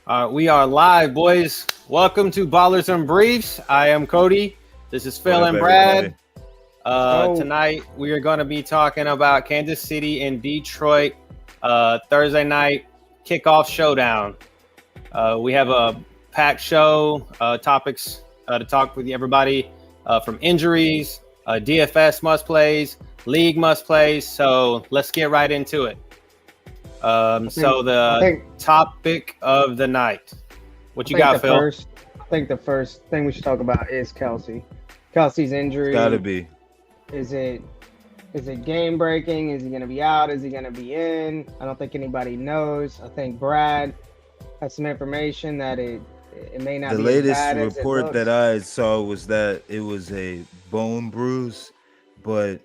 We are live, boys. Welcome to Ballers and Briefs. I am Cody. This is Phil What up, and Brad. everybody? Tonight, we are going to be talking about Kansas City and Detroit Thursday night kickoff showdown. We have a packed show, topics to talk with everybody from injuries, DFS must plays, league must plays. So let's get right into it. I think topic of the night. What you got, Phil? I think the first thing we should talk about is Kelsey. Kelsey's injury. It's gotta be. Is it game breaking? Is he going to be out? Is he going to be in? I don't think anybody knows. I think Brad has some information that it may not be. The latest as bad report as that I saw was that it was a bone bruise, but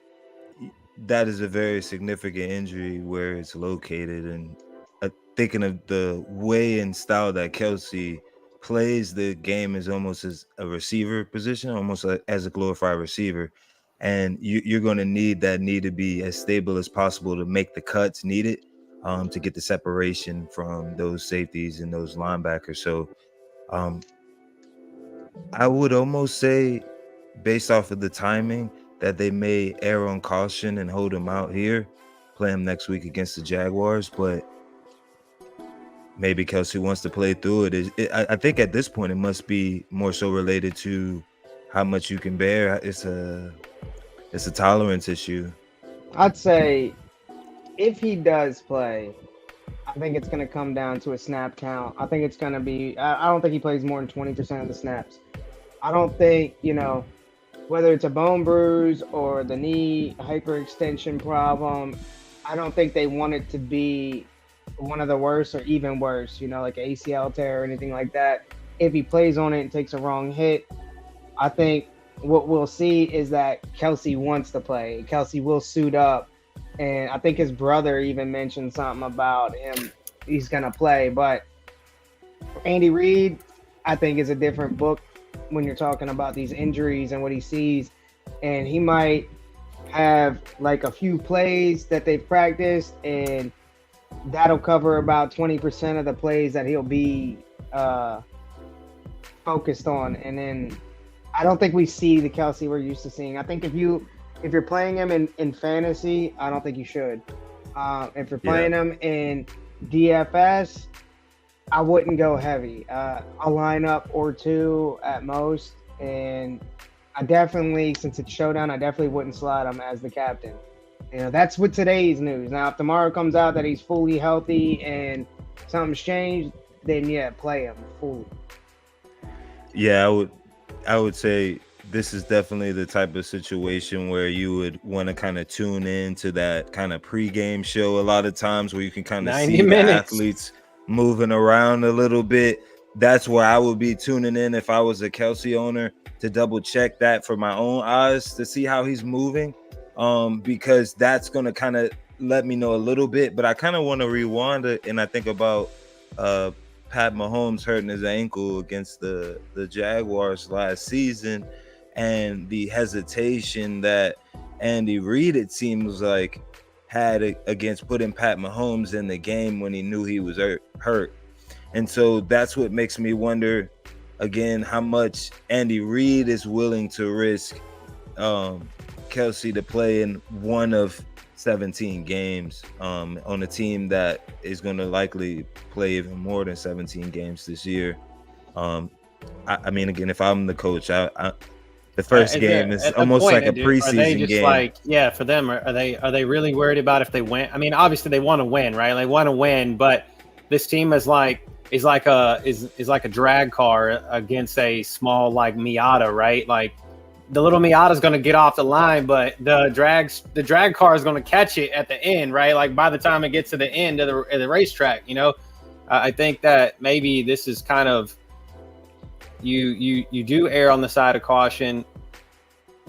that is a very significant injury where it's located. And thinking of the way and style that Kelsey plays, the game is almost as a receiver position, almost as a glorified receiver. And you're going to need that knee to be as stable as possible to make the cuts needed to get the separation from those safeties and those linebackers. So I would almost say, based off of the timing, that they may err on caution and hold him out here, play him next week against the Jaguars. But maybe Kelsey wants to play through it. I think at this point it must be more so related to how much you can bear. It's a tolerance issue. I'd say if he does play, I think it's going to come down to a snap count. I think it's going to be, I don't think he plays more than 20% of the snaps. I don't think, whether it's a bone bruise or the knee hyperextension problem, I don't think they want it to be one of the worst or even worse, like an ACL tear or anything like that. If he plays on it and takes a wrong hit, I think what we'll see is that Kelsey wants to play. Kelsey will suit up. And I think his brother even mentioned something about him. He's going to play. But Andy Reid, I think, is a different book when you're talking about these injuries and what he sees. And he might have like a few plays that they've practiced, and that'll cover about 20% of the plays that he'll be focused on. And then I don't think we see the Kelsey we're used to seeing. I think if you're playing him in fantasy, I don't think you should. If you're playing him in DFS, I wouldn't go heavy. A lineup or two at most. And I definitely, since it's Showdown, I definitely wouldn't slide him as the captain. That's what today's news. Now, if tomorrow comes out that he's fully healthy and something's changed, then play him fully. Yeah, I would say this is definitely the type of situation where you would want to kind of tune in to that kind of pregame show a lot of times, where you can kind of see the athletes moving around a little bit. That's where I would be tuning in if I was a Kelsey owner, to double check that for my own eyes to see how he's moving, because that's going to kind of let me know a little bit. But I kind of want to rewind it, and I think about Pat Mahomes hurting his ankle against the Jaguars last season, and the hesitation that Andy Reid, it seems like, had against putting Pat Mahomes in the game when he knew he was hurt. And so that's what makes me wonder, again, how much Andy Reid is willing to risk Kelsey to play in one of 17 games on a team that is going to likely play even more than 17 games this year. I mean, again, if I'm the coach, the first game is almost like a preseason game. For them, are they really worried about if they win? I mean, obviously they want to win, right? They want to win, but this team is like a drag car against a small like Miata, right? Like the little Miata is going to get off the line, but the drag car is going to catch it at the end, right? Like by the time it gets to the end of the racetrack, I think that maybe this is kind of you do err on the side of caution.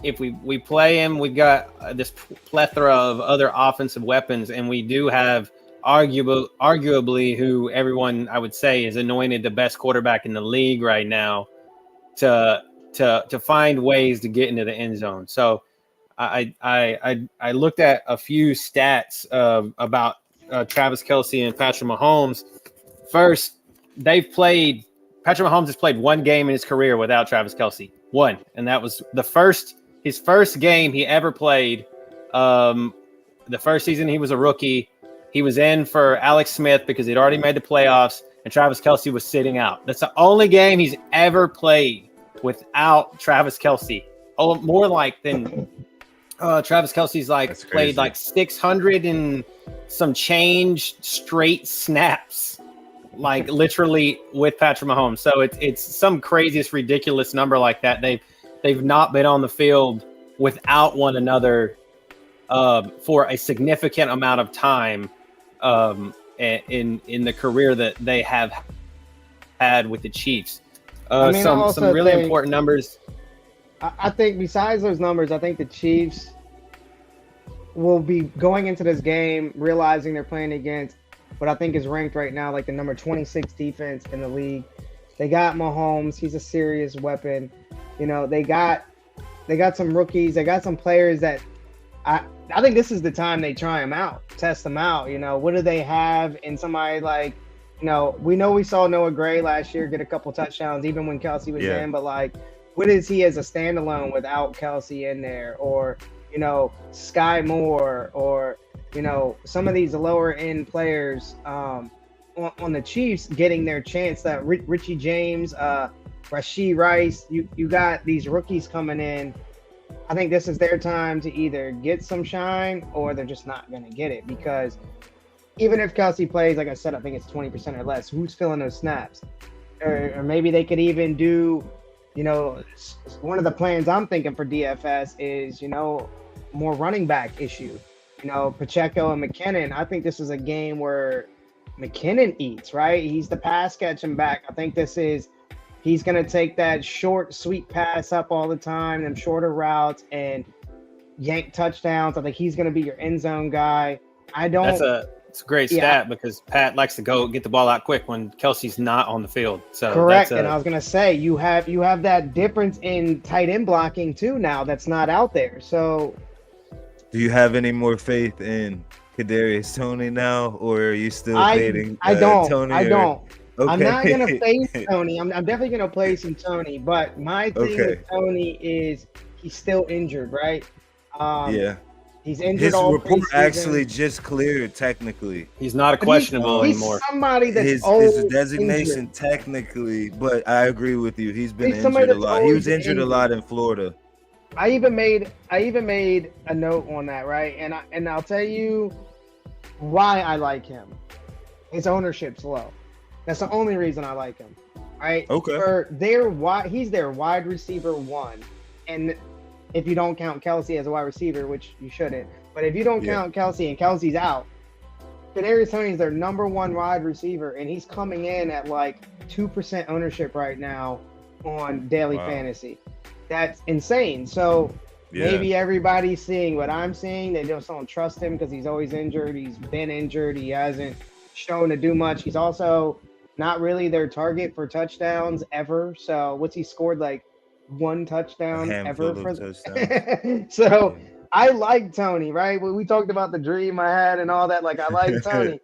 If we play him, we've got this plethora of other offensive weapons, and we do have arguably who everyone I would say is anointed the best quarterback in the league right now to find ways to get into the end zone. So I looked at a few stats about Travis Kelce and Patrick Mahomes. First, Patrick Mahomes has played one game in his career without Travis Kelce. One. And that was his first game he ever played. The first season he was a rookie. He was in for Alex Smith because he'd already made the playoffs, and Travis Kelce was sitting out. That's the only game he's ever played without Travis Kelce. Oh, more like than Travis Kelce's played like 600 and some change straight snaps, like literally with Patrick Mahomes. So it's some craziest, ridiculous number like that. They've not been on the field without one another for a significant amount of time in the career that they have had with the Chiefs. Some really important numbers. I think besides those numbers, I think the Chiefs will be going into this game realizing they're playing against what I think is ranked right now like the number 26 defense in the league. They got Mahomes. He's a serious weapon. You know, they got some rookies. They got some players that I think this is the time they try them out, test them out. You know, what do they have in somebody like, you know we saw Noah Gray last year get a couple touchdowns even when Kelce was in, but like, what is he as a standalone without Kelce in there? Or, you know, Sky Moore, or, you know, some of these lower end players on the Chiefs getting their chance. That Richie James, Rashee Rice, you got these rookies coming in. I think this is their time to either get some shine or they're just not going to get it, because even if Kelce plays, like I said, I think it's 20% or less. Who's filling those snaps? Or maybe they could even do, you know, one of the plans I'm thinking for DFS is, you know, more running back issue. You know, Pacheco and McKinnon. I think this is a game where McKinnon eats, right? He's the pass catching back. I think he's going to take that short, sweet pass up all the time, them shorter routes, and yank touchdowns. I think he's going to be your end zone guy. It's a great stat because Pat likes to go get the ball out quick when Kelce's not on the field. So correct. And I was going to say, you have that difference in tight end blocking too now that's not out there. So do you have any more faith in Kadarius Toney now, or are you still fading Toney? I don't. Okay. I'm not going to face Toney. I'm definitely going to play some Toney, but my thing with Toney is he's still injured, right? Yeah. He's injured. His all report preseason. Actually just cleared technically. He's not a questionable anymore. He's somebody that's his designation injured. Technically, but I agree with you. He's been injured a lot. He was injured a lot in Florida. I even made a note on that, right? And I'll tell you why I like him. His ownership's low. That's the only reason I like him. Right? Okay. He's their wide receiver one. And if you don't count Kelce as a wide receiver, which you shouldn't, but if you don't count Kelce and Kelce's out, Kadarius Toney is their number one wide receiver, and he's coming in at like 2% ownership right now on daily fantasy. That's insane. So maybe everybody's seeing what I'm seeing. They just don't trust him because he's always injured. He's been injured. He hasn't shown to do much. He's also not really their target for touchdowns ever. So what's he scored, like one touchdown ever for So I like Toney, right? We talked about the dream I had and all that. Like, I like Toney.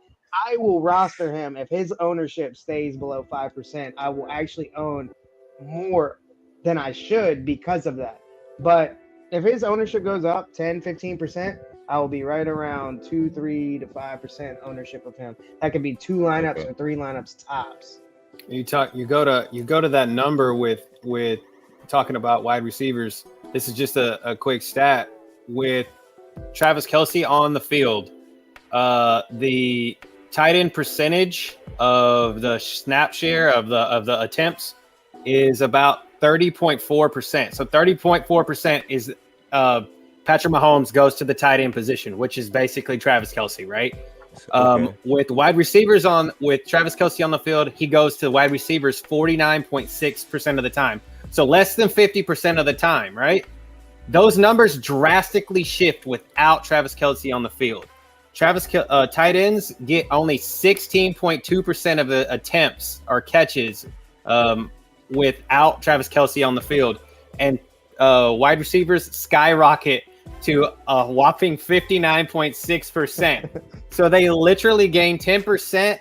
I will roster him if his ownership stays below 5%. I will actually own more than I should because of that. But if his ownership goes up 10-15%, I will be right around 2-3 to 5% ownership of him. That could be 2 lineups or 3 lineups tops. You go to that number with talking about wide receivers. This is just a quick stat with Travis Kelce on the field. The tight end percentage of the snap share of the attempts is about 30.4%. So 30.4% is Patrick Mahomes goes to the tight end position, which is basically Travis Kelce, right? With wide receivers with Travis Kelce on the field, he goes to wide receivers 49.6% of the time. So less than 50% of the time, right? Those numbers drastically shift without Travis Kelce on the field. Tight ends get only 16.2% of the attempts or catches without Travis Kelce on the field. And wide receivers skyrocket to a whopping 59.6%. So they literally gain 10%,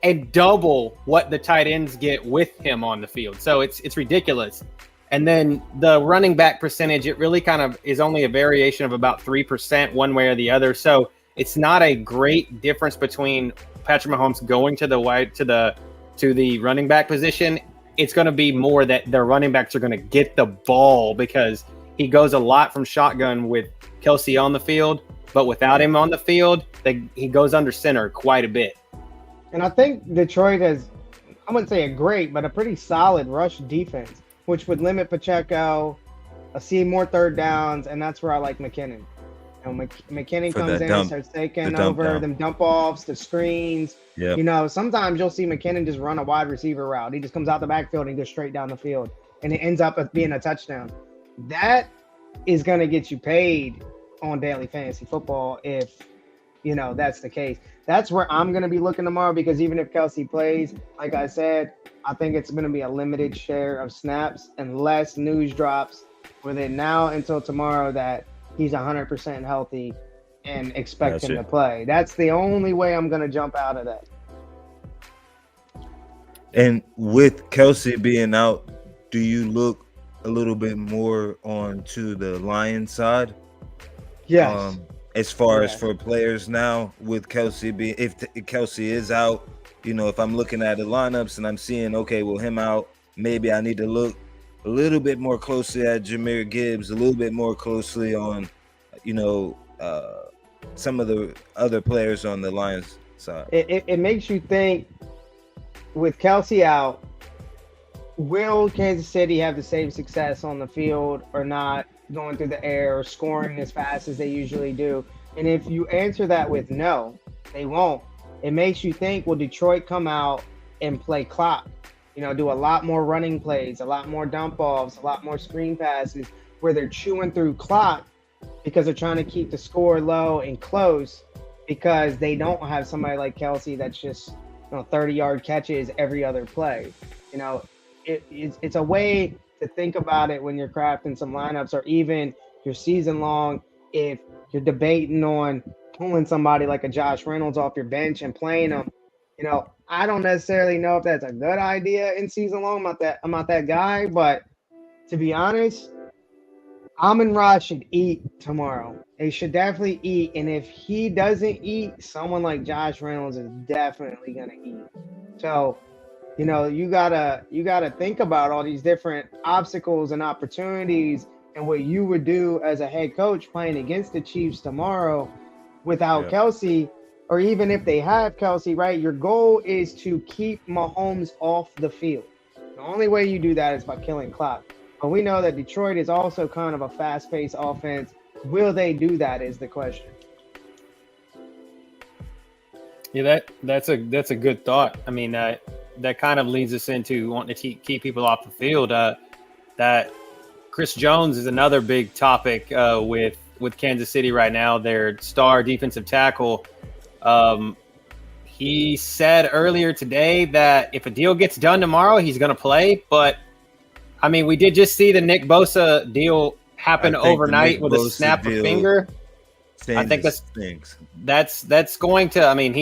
and double what the tight ends get with him on the field. So it's ridiculous. And then the running back percentage, it really kind of is only a variation of about 3% one way or the other. So it's not a great difference between Patrick Mahomes going to the running back position. It's going to be more that the running backs are going to get the ball because he goes a lot from shotgun with Kelsey on the field, but without him on the field, he goes under center quite a bit. And I think Detroit has, I wouldn't say a great, but a pretty solid rush defense, which would limit Pacheco, see more third downs, and that's where I like McKinnon. McKinnon comes in and starts taking over them dump offs, the screens. Yep. You know, sometimes you'll see McKinnon just run a wide receiver route. He just comes out the backfield and goes straight down the field, and it ends up being a touchdown. That is going to get you paid on daily fantasy football if, you know, that's the case. That's where I'm going to be looking tomorrow because even if Kelsey plays, like I said, I think it's going to be a limited share of snaps unless news drops within now until tomorrow that he's 100% healthy and expect him to play. That's the only way I'm going to jump out of that. And with Kelsey being out, do you look a little bit more onto the Lions side? Yes. As far as for players now, with Kelsey being, if Kelsey is out, you know, if I'm looking at the lineups and I'm seeing, okay, well, him out, maybe I need to look a little bit more closely at Jahmyr Gibbs, a little bit more closely on, you know, some of the other players on the Lions side. It makes you think, with Kelsey out, will Kansas City have the same success on the field or not, going through the air or scoring as fast as they usually do? And if you answer that with no, they won't, it makes you think, will Detroit come out and play clock? You know, do a lot more running plays, a lot more dump offs, a lot more screen passes where they're chewing through clock because they're trying to keep the score low and close because they don't have somebody like Kelsey that's just, you know, 30-yard catches every other play. You know, it's a way to think about it when you're crafting some lineups or even your season long. If you're debating on pulling somebody like a Josh Reynolds off your bench and playing them, you know, I don't necessarily know if that's a good idea in season long. I'm not that guy, but to be honest, Amon-Ra should eat tomorrow. They should definitely eat, and if he doesn't eat, someone like Josh Reynolds is definitely gonna eat. So, you know, you gotta think about all these different obstacles and opportunities and what you would do as a head coach playing against the Chiefs tomorrow without Kelsey, or even if they have Kelsey, right? Your goal is to keep Mahomes off the field. The only way you do that is by killing clock. But we know that Detroit is also kind of a fast-paced offense. Will they do that is the question. Yeah, that's a good thought. I mean, that kind of leads us into wanting to keep people off the field. That Chris Jones is another big topic with Kansas City right now. Their star defensive tackle. He said earlier today that if a deal gets done tomorrow, he's going to play. But I mean, we did just see the Nick Bosa deal happen overnight with a snap of finger. I think that's going to. I mean,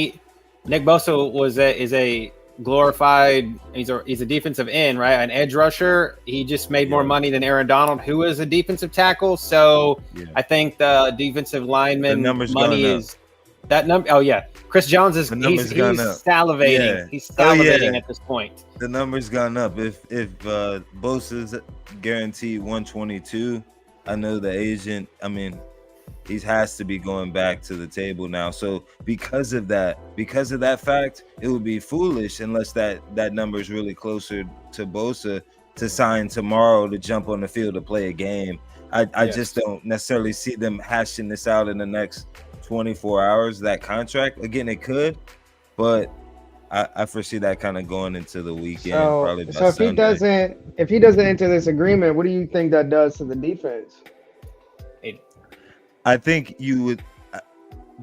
Nick Bosa is a glorified. He's a defensive end, right? An edge rusher. He just made more money than Aaron Donald, who is a defensive tackle. So I think the defensive lineman money is that number. Oh yeah, Chris Jones is he's salivating. Yeah. He's salivating at this point. The number's gone up. If Bosa's guaranteed 122, I know the agent. I mean, he has to be going back to the table now. So because of that fact, it would be foolish unless that number is really closer to Bosa to sign tomorrow to jump on the field to play a game. I just don't necessarily see them hashing this out in the next 24 hours. That contract, again, it could, but I foresee that kind of going into the weekend. Probably by Sunday. if he doesn't enter this agreement, what do you think that does to the defense? I think you would,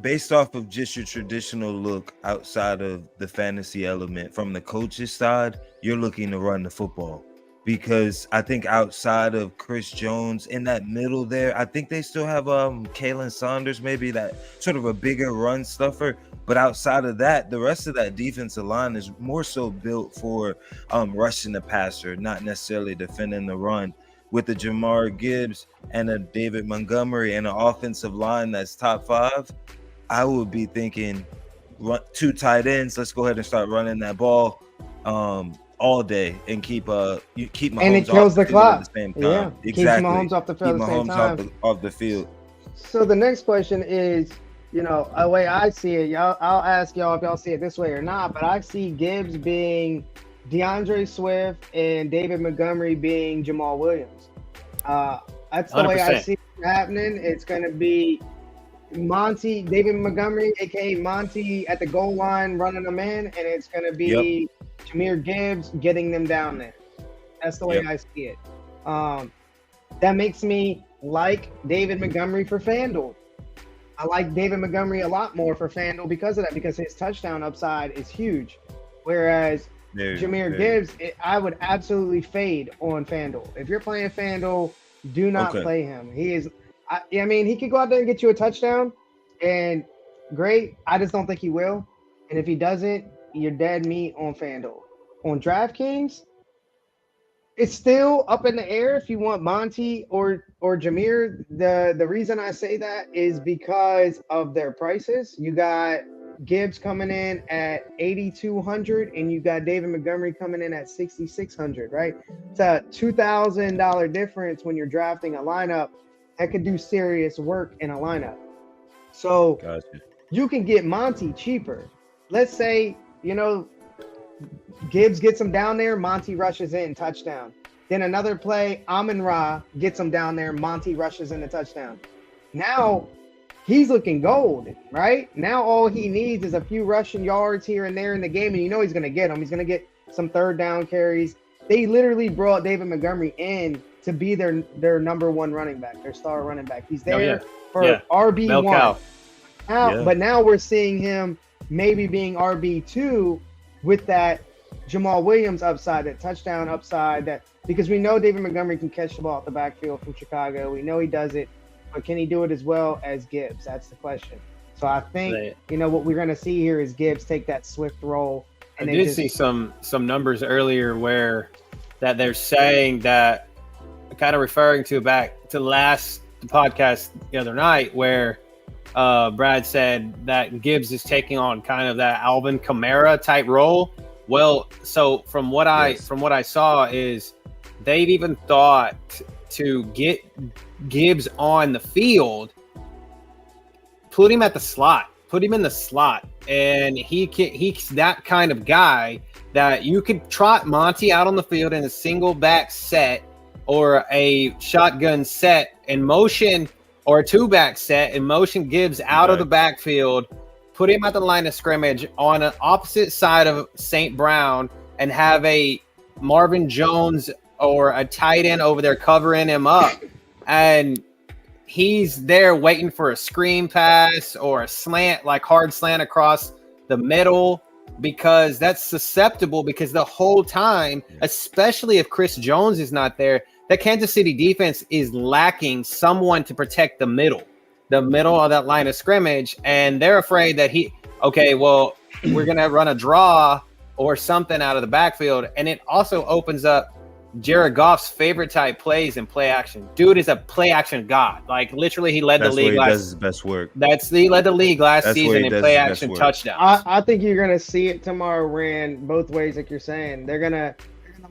based off of just your traditional look outside of the fantasy element from the coach's side, you're looking to run the football. Because I think outside of Chris Jones in that middle there, I think they still have Kalen Saunders, maybe that sort of a bigger run stuffer. But outside of that, the rest of that defensive line is more so built for rushing the passer, not necessarily defending the run. With the Jamar Gibbs and a David Montgomery and an offensive line that's top 5, I would be thinking 2 tight ends. Let's go ahead and start running that ball all day and keep Mahomes and it kills the clock at the same time. Yeah, exactly. keeps Mahomes off the field at the same time. Off the field. So the next question is, the way I see it, I'll ask y'all if y'all see it this way or not, but I see Gibbs being DeAndre Swift and David Montgomery being Jamal Williams. That's the 100%. Way I see it happening. It's going to be David Montgomery, aka Monty, at the goal line running them in, and it's going to be Jahmyr Gibbs getting them down there. That's the way I see it. That makes me like David Montgomery for FanDuel. I like David Montgomery a lot more for FanDuel because of that, because his touchdown upside is huge. Whereas Jahmyr Gibbs, I would absolutely fade on FanDuel. If you're playing FanDuel, do not play him. He is, he could go out there and get you a touchdown, and great. I just don't think he will. And if he doesn't, you're dead meat on FanDuel. On DraftKings, it's still up in the air if you want Monty or Jahmyr. The reason I say that is because of their prices. You got Gibbs coming in at 8,200, and you got David Montgomery coming in at 6,600. Right, it's a $2,000 difference when you're drafting a lineup that could do serious work in a lineup. So you can get Monty cheaper. Let's say Gibbs gets him down there, Monty rushes in, touchdown. Then another play, Amon-Ra gets him down there, Monty rushes in the touchdown. Now he's looking gold, right? Now all he needs is a few rushing yards here and there in the game, and he's going to get them. He's going to get some third down carries. They literally brought David Montgomery in to be their number 1 running back, their star running back. He's there for RB1. But now we're seeing him maybe being RB2 with that Jamal Williams upside, that touchdown upside, because we know David Montgomery can catch the ball at the backfield from Chicago. We know he does it, but can he do it as well as Gibbs? That's the question. So I think what we're going to see here is Gibbs take that swift role. And I did see some numbers earlier where that they're saying that, kind of referring to back to the podcast the other night, where Brad said that Gibbs is taking on kind of that Alvin Kamara type role. Well, so from what I saw is they've even thought to get Gibbs on the field, put him in the slot, and he's that kind of guy that you could trot Monty out on the field in a single back set or a shotgun set in motion, or a 2-back set and motion Gibbs out of the backfield, put him at the line of scrimmage on an opposite side of St. Brown, and have a Marvin Jones or a tight end over there covering him up. And he's there waiting for a screen pass or a slant, like hard slant across the middle, because that's susceptible, because the whole time, especially if Chris Jones is not there, that Kansas City defense is lacking someone to protect the middle of that line of scrimmage. And they're afraid that we're going to run a draw or something out of the backfield. And it also opens up Jared Goff's favorite type plays in play action. Dude is a play action god. Like, literally, he led the league. He does his best work. He led the league last season in play action touchdowns. I think you're going to see it tomorrow ran both ways, like you're saying. They're going to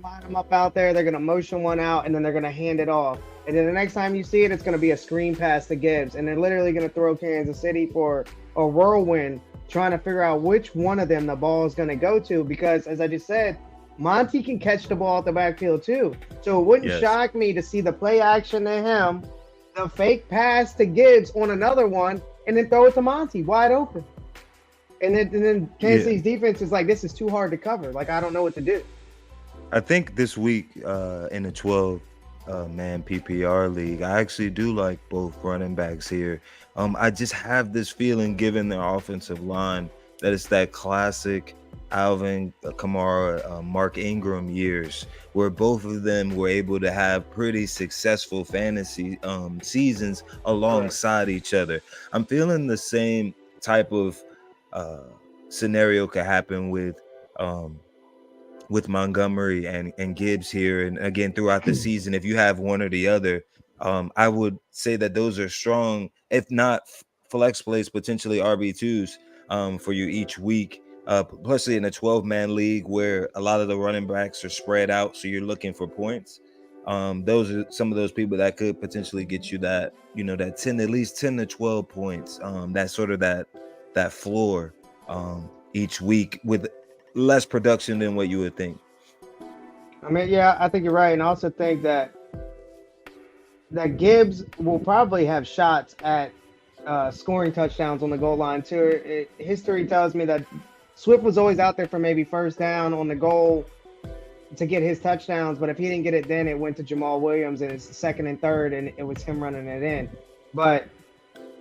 line them up out there. They're going to motion one out, and then they're going to hand it off. And then the next time you see it, it's going to be a screen pass to Gibbs. And they're literally going to throw Kansas City for a whirlwind, trying to figure out which one of them the ball is going to go to. Because, as I just said, Monty can catch the ball at the backfield too. So it wouldn't shock me to see the play action to him, the fake pass to Gibbs on another one, and then throw it to Monty wide open. And then Kansas City's defense is like, this is too hard to cover. Like, I don't know what to do. I think this week in the 12-man PPR league, I actually do like both running backs here. I just have this feeling, given their offensive line, that it's that classic Alvin Kamara, Mark Ingram years, where both of them were able to have pretty successful fantasy seasons alongside each other. I'm feeling the same type of scenario could happen with Montgomery and Gibbs here, and again throughout the season. If you have one or the other, I would say that those are strong, if not flex plays, potentially RB2s for you each week. Especially in a 12-man league where a lot of the running backs are spread out, so you're looking for points. Those are some of those people that could potentially get you that, that 10, at least 10 to 12 points. That sort of that floor each week with less production than what you would think. I mean, yeah, I think you're right, and I also think that Gibbs will probably have shots at scoring touchdowns on the goal line too. History tells me that Swift was always out there for maybe first down on the goal to get his touchdowns, but if he didn't get it then, it went to Jamal Williams and it's second and third, and it was him running it in. But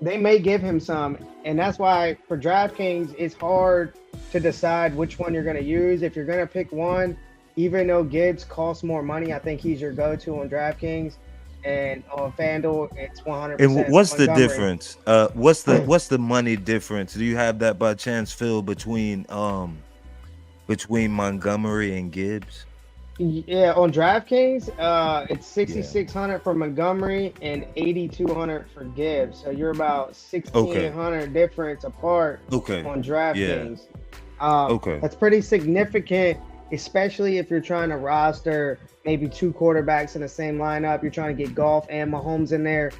they may give him some, and that's why for DraftKings, it's hard to decide which one you're going to use. If you're going to pick one, even though Gibbs costs more money, I think he's your go-to on DraftKings. And on FanDuel, it's 100%. And what's the Montgomery. difference? What's the money difference? Do you have that by chance, Phil, between Montgomery and Gibbs? Yeah, on DraftKings, it's 6,600 for Montgomery and 8,200 for Gibbs. So you're about 1,600 difference apart on DraftKings. That's pretty significant, especially if you're trying to roster maybe two quarterbacks in the same lineup. You're trying to get Goff and Mahomes in there.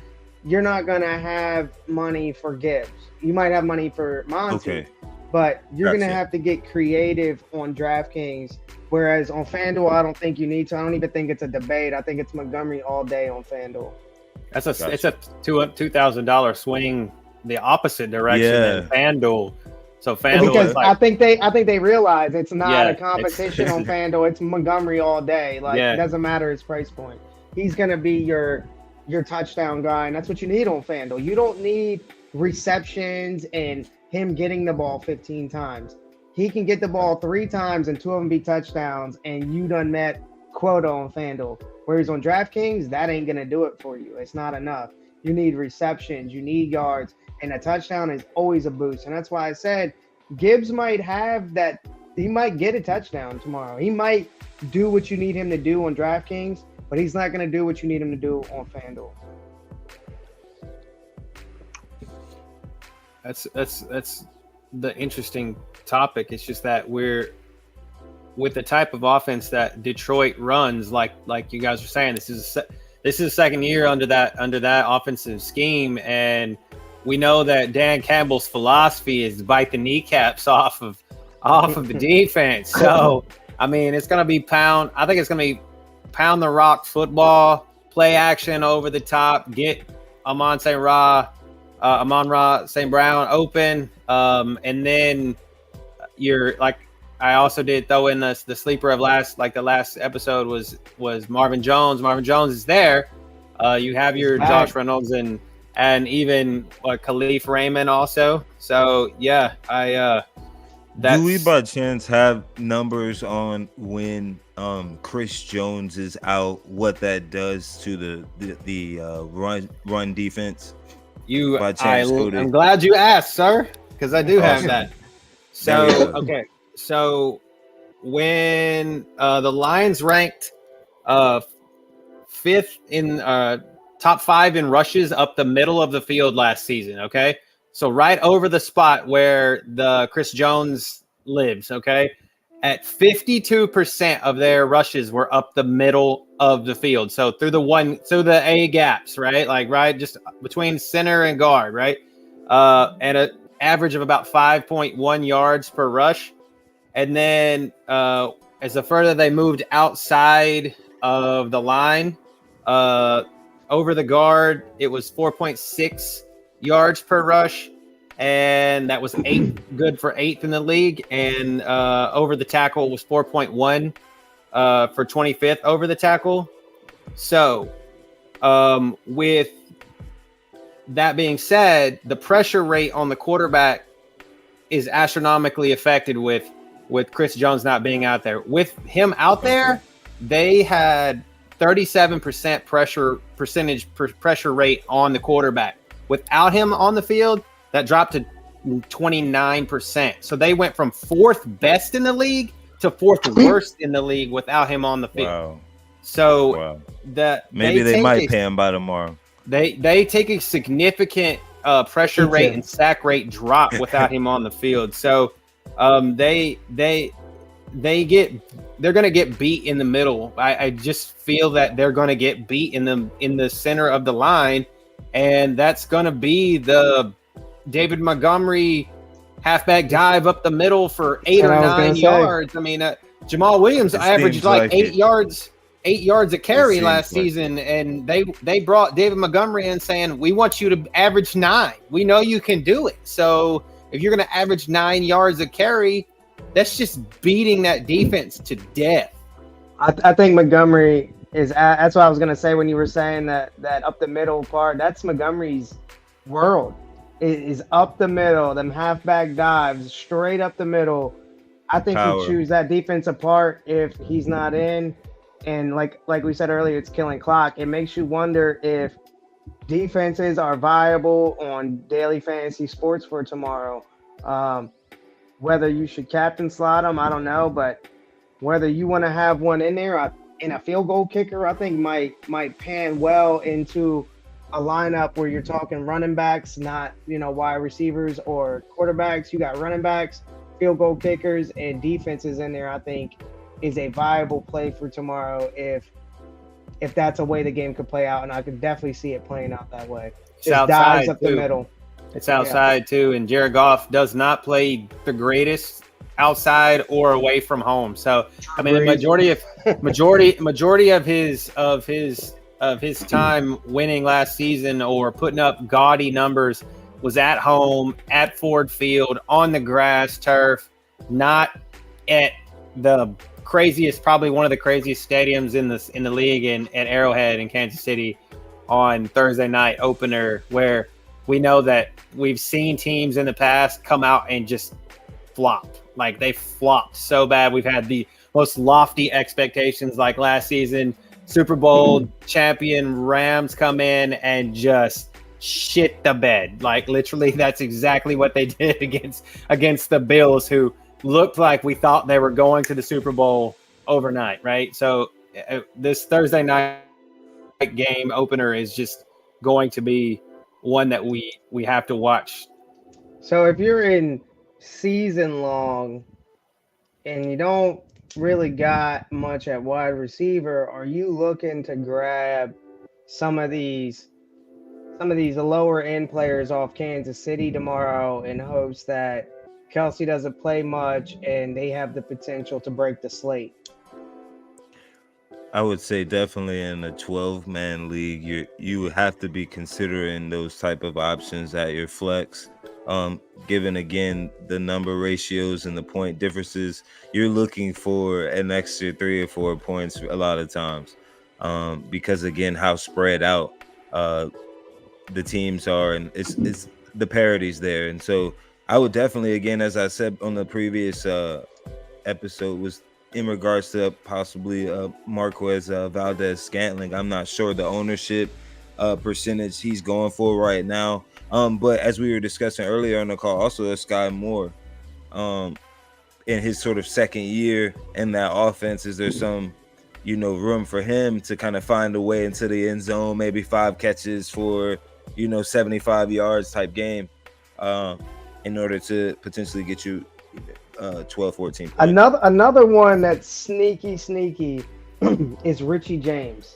You're not going to have money for Gibbs. You might have money for Monty, but you're going to have to get creative on DraftKings. Whereas on FanDuel, I don't think you need to. I don't even think it's a debate. I think it's Montgomery all day on FanDuel. It's a $2,000 swing the opposite direction than FanDuel. So FanDuel, because I think they realize it's not a competition on FanDuel. It's Montgomery all day. It doesn't matter his price point. He's gonna be your touchdown guy, and that's what you need on FanDuel. You don't need receptions and him getting the ball 15 times. He can get the ball 3 times and 2 of them be touchdowns, and you done met quota on FanDuel. Whereas on DraftKings, that ain't gonna do it for you. It's not enough. You need receptions, you need yards, and a touchdown is always a boost. And that's why I said Gibbs might have that. He might get a touchdown tomorrow. He might do what you need him to do on DraftKings, but he's not going to do what you need him to do on FanDuel. That's the interesting topic. It's just that we're with the type of offense that Detroit runs, like you guys are saying, this is the second year under that offensive scheme, and we know that Dan Campbell's philosophy is bite the kneecaps off of the defense. So, I mean, it's going to be pound the rock football, play action over the top, get Amon-Ra St. Brown open. And then you're like, I also did throw in the sleeper of the last episode was Marvin Jones. Marvin Jones is there. You have your Josh Reynolds and even Khalif Raymond also. So yeah, do we by chance have numbers on when Chris Jones is out, what that does to the run defense? I'm glad you asked, sir, because I do have that. So okay, so when the Lions ranked 5th in top 5 in rushes up the middle of the field last season, okay? So right over the spot where the Chris Jones lives, okay? At 52% of their rushes were up the middle of the field. So through the A gaps, right? Just between center and guard, right? At an average of about 5.1 yards per rush. And then as the further they moved outside of the line, over the guard, it was 4.6 yards per rush, and that was good for 8th in the league. And over the tackle was 4.1 for 25th over the tackle. So with that being said, the pressure rate on the quarterback is astronomically affected with Chris Jones not being out there. With him out there, they had 37% pressure rate on the quarterback. Without him on the field, that dropped to 29%. So they went from fourth best in the league to fourth worst in the league without him on the field. Wow. So Wow. that Maybe they might pay him by tomorrow. They take a significant pressure rate and sack rate drop without him on the field. So they're gonna get beat in the middle. I just feel that they're gonna get beat in the center of the line, and that's gonna be the David Montgomery halfback dive up the middle for 8 or 9 yards. I mean, Jamal Williams averaged like 8 yards a carry last season, and they brought David Montgomery in saying, we want you to average 9. We know you can do it. So if you're going to average 9 yards a carry, that's just beating that defense to death. I think Montgomery is. That's what I was going to say when you were saying that up the middle part. That's Montgomery's world. It is up the middle, them halfback dives straight up the middle. I think you choose that defense apart if he's not in. And like we said earlier, it's killing clock. It makes you wonder if defenses are viable on daily fantasy sports for tomorrow. Whether you should captain slot them, I don't know. But whether you want to have one in there, in a field goal kicker, I think might pan well into a lineup where you're talking running backs, not wide receivers or quarterbacks. You got running backs, field goal kickers, and defenses in there. I think is a viable play for tomorrow if that's a way the game could play out, and I could definitely see it playing out that way. It's outside dives up the middle. It's outside too, and Jared Goff does not play the greatest outside or away from home. So I mean, the majority of his time winning last season or putting up gaudy numbers was at home, at Ford Field, on the grass, turf, not at the craziest, probably one of the craziest stadiums in the league at Arrowhead in Kansas City on Thursday night opener, where we know that we've seen teams in the past come out and just flop. Like they flopped so bad. We've had the most lofty expectations like last season. Super Bowl champion Rams come in and just shit the bed. Like literally, that's exactly what they did against the Bills, who looked like we thought they were going to the Super Bowl overnight, right? So this Thursday night game opener is just going to be one that we have to watch. So if you're in season long and you don't really got much at wide receiver, are you looking to grab some of these lower end players off Kansas City tomorrow in hopes that Kelsey doesn't play much and they have the potential to break the slate? I would say definitely in a 12-man league, you would have to be considering those type of options at your flex. Given again the number ratios and the point differences, you're looking for an extra 3 or 4 points a lot of times, because again how spread out the teams are, and it's the parity's there. And so I would definitely, again, as I said on the previous episode, was in regards to possibly Marquez Valdez Scantling. I'm not sure the ownership percentage he's going for right now. But as we were discussing earlier on the call, also Sky Moore, in his sort of second year in that offense, is there some, room for him to kind of find a way into the end zone, maybe 5 catches for, 75 yards type game, in order to potentially get you 12, 14 points. Another one that's sneaky is Richie James.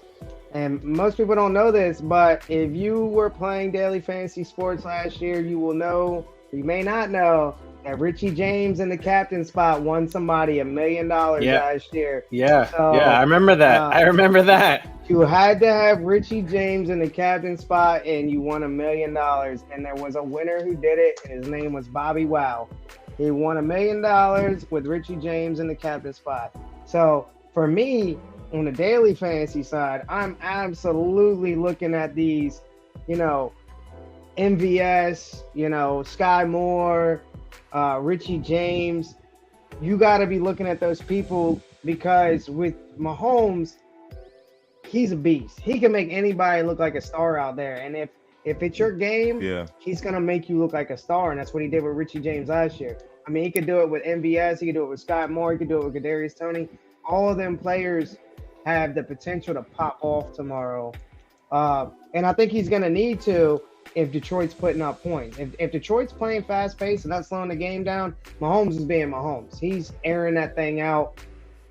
And most people don't know this, but if you were playing daily fantasy sports last year, you will know, you may not know, that Richie James in the captain spot won somebody $1 million last year. Yeah, so, I remember that. You had to have Richie James in the captain spot, and you won $1 million. And there was a winner who did it, and his name was Bobby Wow. He won $1 million with Richie James in the captain spot. So for me, on the daily fantasy side, I'm absolutely looking at these, MVS, Sky Moore, Richie James. You got to be looking at those people, because with Mahomes, he's a beast. He can make anybody look like a star out there. And If it's your game, Yeah. he's gonna make you look like a star, and that's what he did with Richie James last year. I mean, he could do it with MVS, he could do it with Scott Moore, he could do it with Kadarius Toney. All of them players have the potential to pop off tomorrow, and I think he's gonna need to if Detroit's putting up points. If Detroit's playing fast paced and not slowing the game down, Mahomes is being Mahomes. He's airing that thing out.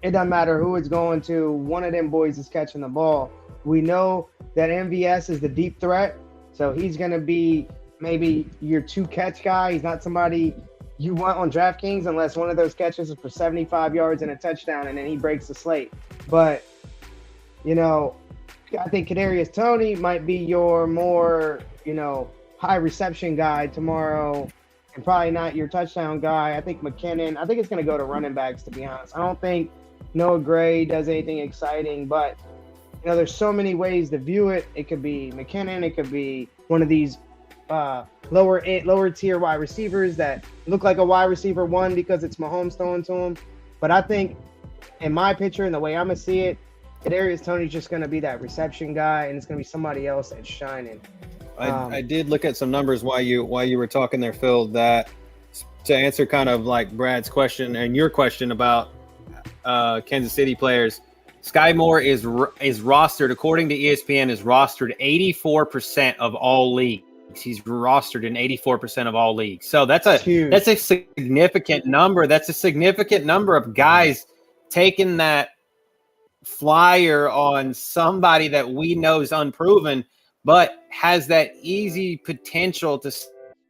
It doesn't matter who it's going to. One of them boys is catching the ball. We know that MVS is the deep threat. So he's going to be maybe your 2-catch guy. He's not somebody you want on DraftKings unless one of those catches is for 75 yards and a touchdown, and then he breaks the slate. But, I think Kadarius Toney might be your more, high reception guy tomorrow and probably not your touchdown guy. I think McKinnon, I think it's going to go to running backs, to be honest. I don't think Noah Gray does anything exciting, but there's so many ways to view it. It could be McKinnon. It could be one of these lower tier wide receivers that look like a wide receiver one because it's Mahomes throwing to him. But I think in my picture and the way I'm going to see it, Kadarius Toney's just going to be that reception guy, and it's going to be somebody else that's shining. I did look at some numbers while you were talking there, Phil, that to answer kind of like Brad's question and your question about Kansas City players. Sky Moore is rostered, according to ESPN, is rostered 84% of all leagues. He's rostered in 84% of all leagues. So that's a significant number. That's a significant number of guys taking that flyer on somebody that we know is unproven, but has that easy potential to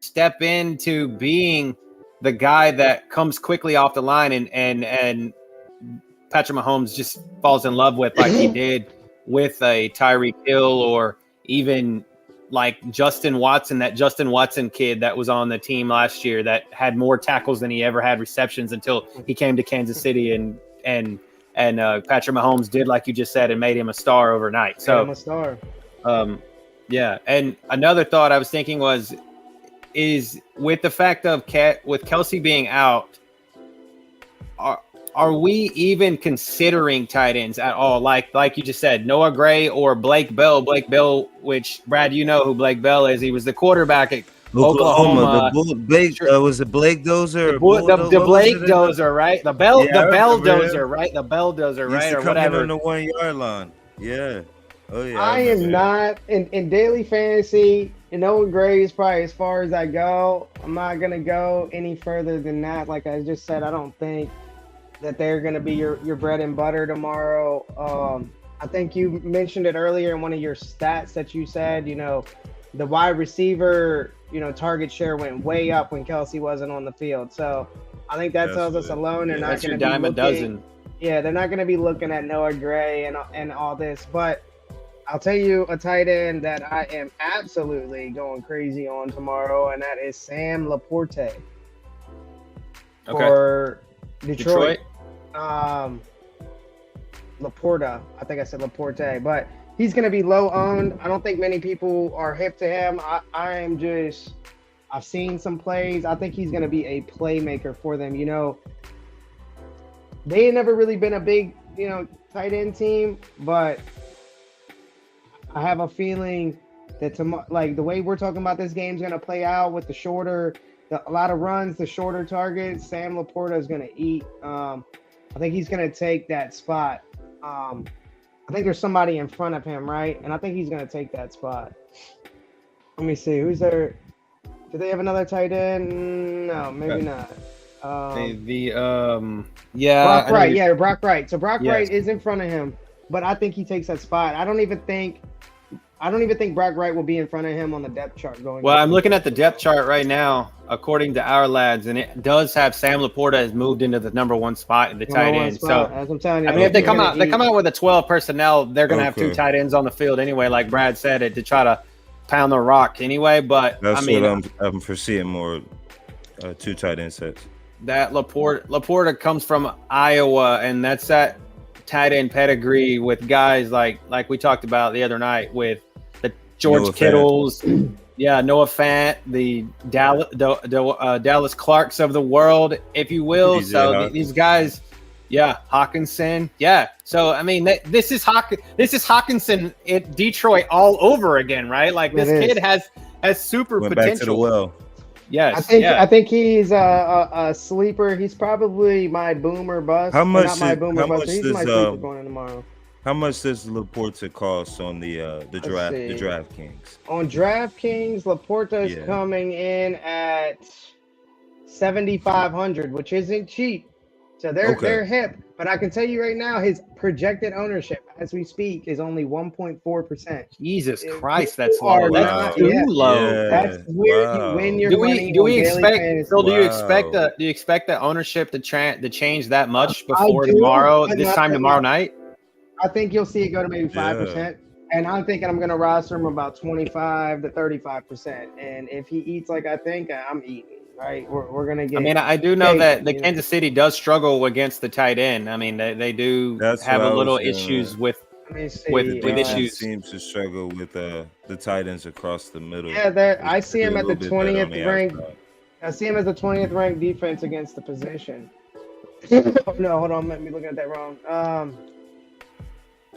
step into being the guy that comes quickly off the line and Patrick Mahomes just falls in love with, like he did with a Tyreek Hill, or even like Justin Watson, that Justin Watson kid that was on the team last year that had more tackles than he ever had receptions until he came to Kansas City, and Patrick Mahomes did, like you just said, and made him a star overnight. So I'm a star. Yeah. And another thought I was thinking is with the fact of with Kelsey being out, are we even considering tight ends at all? Like you just said, Noah Gray or Blake Bell. Blake Bell, which, Brad, you know who Blake Bell is. He was the quarterback at Oklahoma. Was it Blake Dozer? The Blake Dozer, right? The Bell Dozer, right? The Bell Dozer, right? Or whatever. On the 1 yard line. Yeah. Oh yeah. I am not in daily fantasy. Noah Gray is probably as far as I go. I'm not gonna go any further than that. Like I just said, I don't think that they're going to be your bread and butter tomorrow. I think you mentioned it earlier in one of your stats that you said, the wide receiver, target share went way up when Kelsey wasn't on the field. So I think that tells us alone they're not going to be dime a dozen. Yeah, they're not going to be looking at Noah Gray and all this. But I'll tell you a tight end that I am absolutely going crazy on tomorrow, and that is Sam Laporte for Detroit. Laporta. I think I said Laporte, but he's going to be low owned. I don't think many people are hip to him. I've seen some plays. I think he's going to be a playmaker for them. They had never really been a big, tight end team, but I have a feeling that the way we're talking about this game's going to play out with a lot of runs, the shorter targets. Sam Laporta is going to eat. I think he's going to take that spot. I think there's somebody in front of him, right? And I think he's going to take that spot. Let me see. Who's there? Do they have another tight end? No, maybe not. Brock Wright. Yeah, Brock Wright. So Brock Wright is in front of him, but I think he takes that spot. I don't even think Brock Wright will be in front of him on the depth chart going. Well, I'm looking at the depth chart right now, according to our lads, and it does have Sam Laporta has moved into the number one spot in the tight end. So, as I'm telling you, I mean, if they come out with a 12 personnel, they're going to have two tight ends on the field anyway, like Brad said, to try to pound the rock anyway. But that's what I'm foreseeing more, two tight end sets. That Laporta comes from Iowa, and that's that tight end pedigree with guys like we talked about the other night with the George Kittles, Noah Fant, the Dallas Clarks of the world, if you will. So these guys, Yeah, Hawkinson. Yeah. So I mean, this is Hawkinson in Detroit all over again, right? Like this kid has super Went potential. back to the well. Yes. I think he's a sleeper. He's probably my boomer bust. How much? Not my boomer bust. He's does my sleeper going in tomorrow. how much does Laporta cost on the see. DraftKings? On DraftKings, Laporta is coming in at 7,500, which isn't cheap. So they're hip. But I can tell you right now, his projected ownership as we speak is only 1.4%. Jesus Christ, that's low. That's too low. Yeah. That's where you win your money. Do we expect? Phil, do you Wow. expect the ownership to change that much I before do, tomorrow? but This not- time tomorrow night? I think you'll see it go to maybe 5%. And I'm thinking I'm going to roster him about 25 to 35%. And if he eats like I think, I'm eating. Right, we're gonna get. I mean, I do know that the Kansas City does struggle against the tight end. I mean, they do have a little issues with issues. Seems to struggle with the tight ends across the middle. Yeah, I see him at the 20th ranked. I see him as the 20th ranked defense against the position. Oh, no, hold on, let me look at that wrong.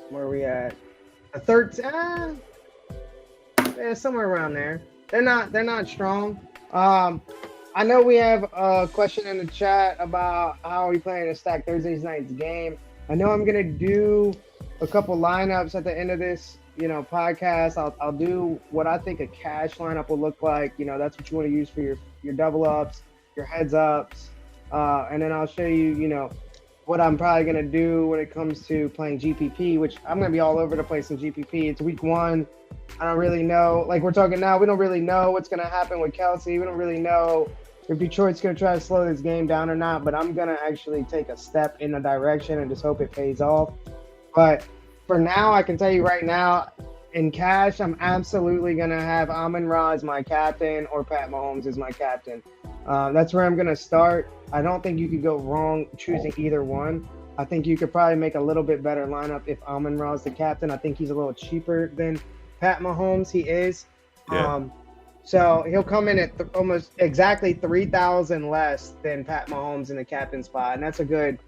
Where are we at? A third. Yeah, somewhere around there. They're not strong. I know we have a question in the chat about how are we planning to stack Thursday night's game. I know I'm gonna do a couple lineups at the end of this, podcast. I'll do what I think a cash lineup will look like. That's what you want to use for your double ups, your heads ups, and then I'll show you, what I'm probably gonna do when it comes to playing GPP, which I'm gonna be all over the place in GPP. It's week 1. I don't really know. Like we're talking now, we don't really know what's gonna happen with Kelsey. We don't really know if Detroit's going to try to slow this game down or not, but I'm going to actually take a step in the direction and just hope it pays off. But for now, I can tell you right now, in cash, I'm absolutely going to have Amon-Ra as my captain or Pat Mahomes as my captain. That's where I'm going to start. I don't think you could go wrong choosing either one. I think you could probably make a little bit better lineup if Amon-Ra is the captain. I think he's a little cheaper than Pat Mahomes. He is. Yeah. So he'll come in at almost exactly 3,000 less than Pat Mahomes in the captain spot, and that's a good,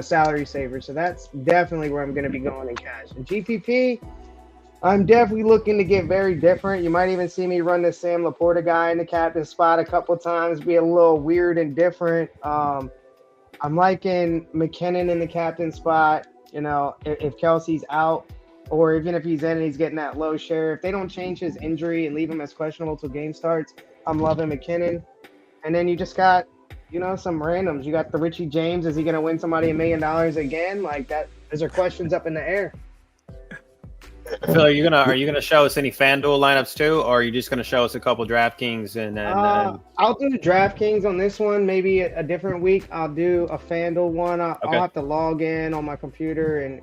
salary saver. So that's definitely where I'm going to be going in cash. In GPP, I'm definitely looking to get very different. You might even see me run the Sam Laporta guy in the captain spot a couple times, be a little weird and different. I'm liking McKinnon in the captain spot. If Kelsey's out, or even if he's in and he's getting that low share, if they don't change his injury and leave him as questionable till game starts, I'm loving McKinnon. And then you just got, some randoms. You got the Richie James. Is he going to win somebody $1 million again? Like that. Those are questions up in the air. Phil, are you gonna show us any FanDuel lineups too, or are you just gonna show us a couple DraftKings and then? I'll do the DraftKings on this one. Maybe a different week. I'll do a FanDuel one. I'll have to log in on my computer and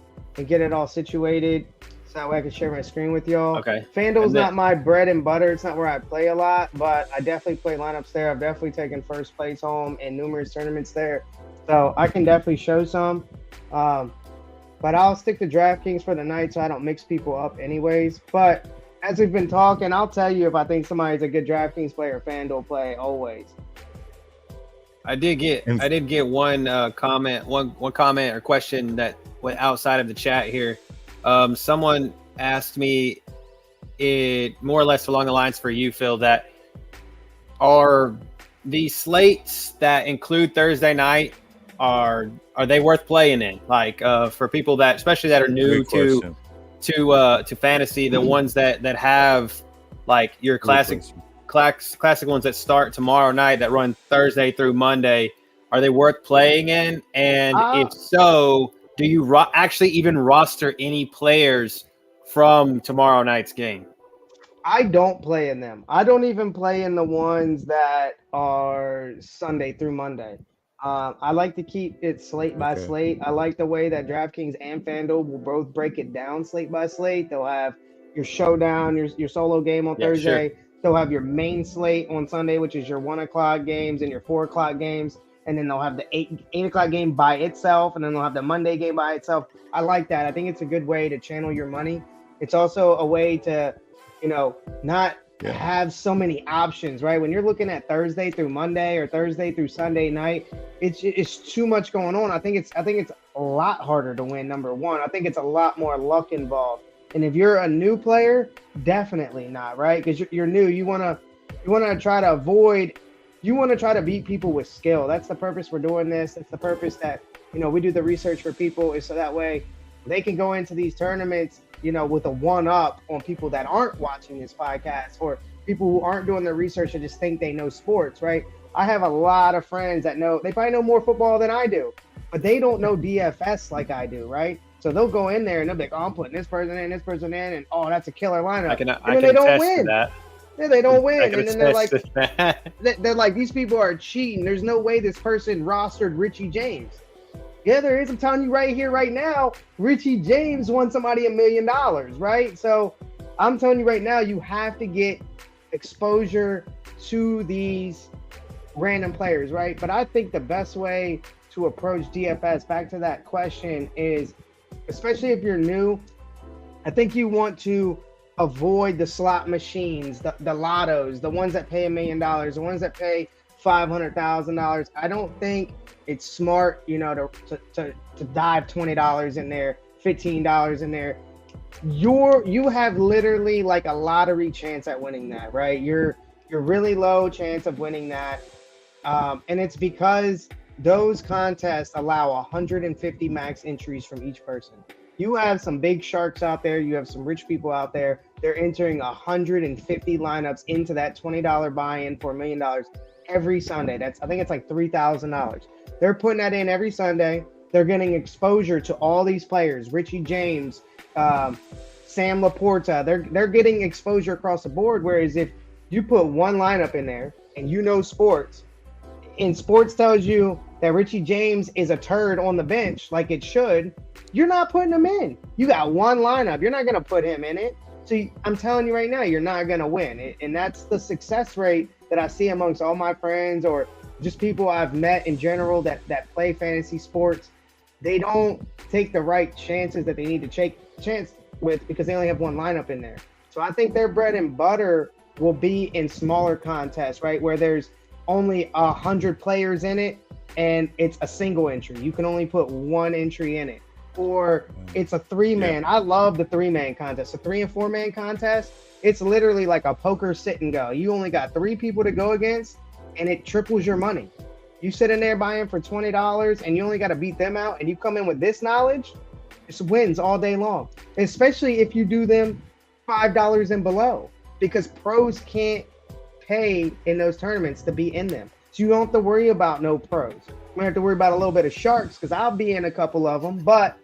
get it all situated so that way I can share my screen with y'all. Okay. FanDuel's not my bread and butter. It's not where I play a lot, but I definitely play lineups there. I've definitely taken first place home in numerous tournaments there. So I can definitely show some. But I'll stick to DraftKings for the night so I don't mix people up anyways. But as we've been talking, I'll tell you if I think somebody's a good DraftKings player or FanDuel play always. I did get one comment or question that went outside of the chat here. Someone asked me it more or less along the lines for you, Phil, that are the slates that include Thursday night, are they worth playing in? Like for people that, especially that are new to fantasy, the ones that have like your classic ones that start tomorrow night that run Thursday through Monday, are they worth playing in? And if so, do you actually even roster any players from tomorrow night's game? I don't play in them. I don't even play in the ones that are Sunday through Monday. I like to keep it slate by slate. I like the way that DraftKings and FanDuel will both break it down slate by slate. They'll have your showdown, your solo game on Thursday. Sure. They'll have your main slate on Sunday, which is your 1 o'clock games and your 4 o'clock games. And then they'll have the 8 o'clock game by itself. And then they'll have the Monday game by itself. I like that. I think it's a good way to channel your money. It's also a way to, not Yeah. have so many options, right? When you're looking at Thursday through Monday or Thursday through Sunday night, it's too much going on. I think it's a lot harder to win. Number one, I think it's a lot more luck involved. And if you're a new player, definitely not, right? Because you're new, you wanna try to avoid, you want to try to beat people with skill. That's the purpose we're doing this. That's the purpose that we do the research for people, is so that way they can go into these tournaments, with a one-up on people that aren't watching this podcast, or people who aren't doing their research and just think they know sports, right? I have a lot of friends that they probably know more football than I do, but they don't know DFS like I do, right? So they'll go in there and they'll be like, oh, I'm putting this person in, and oh, that's a killer lineup. I can they don't attest win. to that. Yeah, they don't win. I can And then they're like, attest to that. they're like, these people are cheating. There's no way this person rostered Richie James. Yeah, there is. I'm telling you right here, right now, Richie James won somebody $1 million, right? So I'm telling you right now, you have to get exposure to these random players, right? But I think the best way to approach DFS, back to that question, is, especially if you're new, I think you want to avoid the slot machines, the lottos, the ones that pay $1 million, the ones that pay $500,000. I don't think it's smart, to dive $20 in there, $15 in there. You have literally like a lottery chance at winning that, right? You're really low chance of winning that, and it's because those contests allow 150 max entries from each person. You have some big sharks out there. You have some rich people out there. They're entering 150 lineups into that $20 buy-in for $1 million every Sunday. I think it's like $3,000. They're putting that in every Sunday. They're getting exposure to all these players, Richie James, Sam Laporta. They're getting exposure across the board. Whereas if you put one lineup in there and sports, and sports tells you that Richie James is a turd on the bench like it should, you're not putting him in. You got one lineup. You're not going to put him in it. So I'm telling you right now, you're not going to win. And that's the success rate that I see amongst all my friends, or just people I've met in general that play fantasy sports. They don't take the right chances that they need to take chance with because they only have one lineup in there. So I think their bread and butter will be in smaller contests, right? Where there's only 100 players in it and it's a single entry. You can only put one entry in it. Or it's a 3-man. I love the 3-man contest. A 3 and 4-man contest, it's literally like a poker sit and go. You only got 3 people to go against and it triples your money. You sit in there buying for $20 and you only got to beat them out, and you come in with this knowledge, it wins all day long. Especially if you do them $5 and below, because pros can't pay in those tournaments to be in them. So you don't have to worry about no pros. You might have to worry about a little bit of sharks, because I'll be in a couple of them. But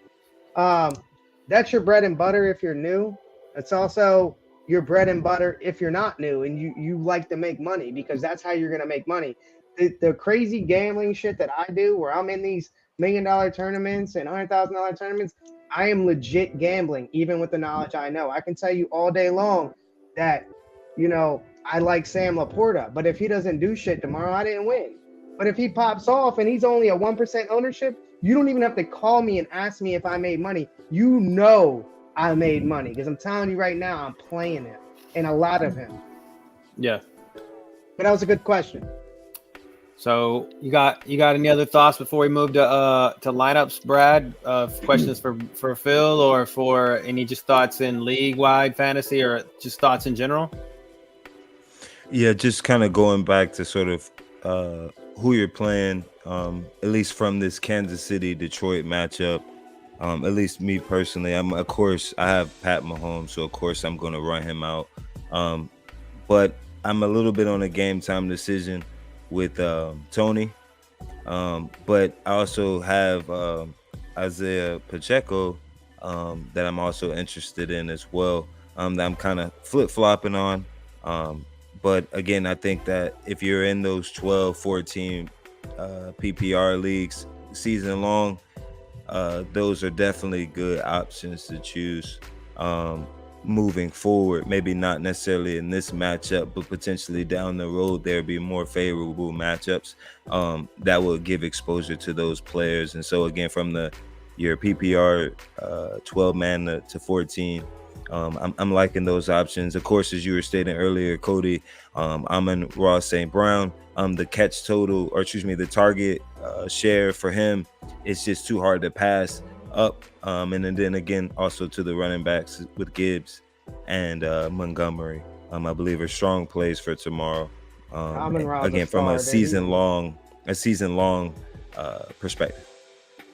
that's your bread and butter if you're new. It's also your bread and butter if you're not new and you like to make money, because that's how you're going to make money. The crazy gambling shit that I do, where I'm in these $1 million tournaments and $100,000 tournaments, I am legit gambling, even with the knowledge I know. I can tell you all day long that, I like Sam Laporta, but if he doesn't do shit tomorrow, I didn't win. But if he pops off and he's only a 1% ownership, you don't even have to call me and ask me if I made money. I made money, because I'm telling you right now, I'm playing him and a lot of him. Yeah. But that was a good question. So you got any other thoughts before we move to lineups, Brad? Questions for Phil, or for any just thoughts in league-wide fantasy, or just thoughts in general? Yeah, just kind of going back to sort of who you're playing, at least from this Kansas City-Detroit matchup. At least me personally, of course, I have Pat Mahomes, so of course I'm going to run him out. But I'm a little bit on a game time decision with Tony. But I also have Isaiah Pacheco that I'm also interested in as well, that I'm kind of flip-flopping on. But again, I think that if you're in those 12, 14 PPR leagues season long, those are definitely good options to choose moving forward. Maybe not necessarily in this matchup, but potentially down the road there'll be more favorable matchups that will give exposure to those players. And so again, from your PPR 12 man to 14, I'm liking those options. Of course, as you were stating earlier, Cody, Amon-Ra St. Brown, the catch total, or excuse me, the target share for him, it's just too hard to pass up. And then again, also to the running backs with Gibbs and Montgomery, I believe are strong plays for tomorrow. Again, from a season long perspective.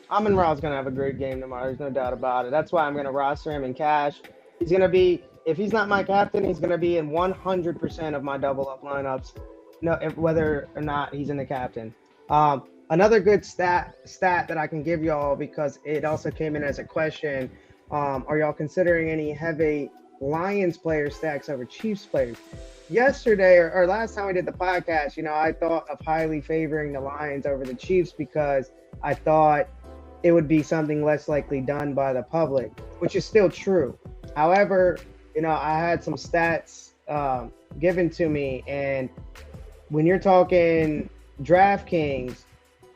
Amon-Ra's going to have a great game tomorrow. There's no doubt about it. That's why I'm going to roster him in cash. He's going to be, if he's not my captain, he's going to be in 100% of my double up lineups, whether or not he's in the captain. Another good stat that I can give y'all, because it also came in as a question, are y'all considering any heavy Lions player stacks over Chiefs players? Yesterday or last time we did the podcast, I thought of highly favoring the Lions over the Chiefs because I thought it would be something less likely done by the public, which is still true. However, I had some stats given to me, and when you're talking DraftKings,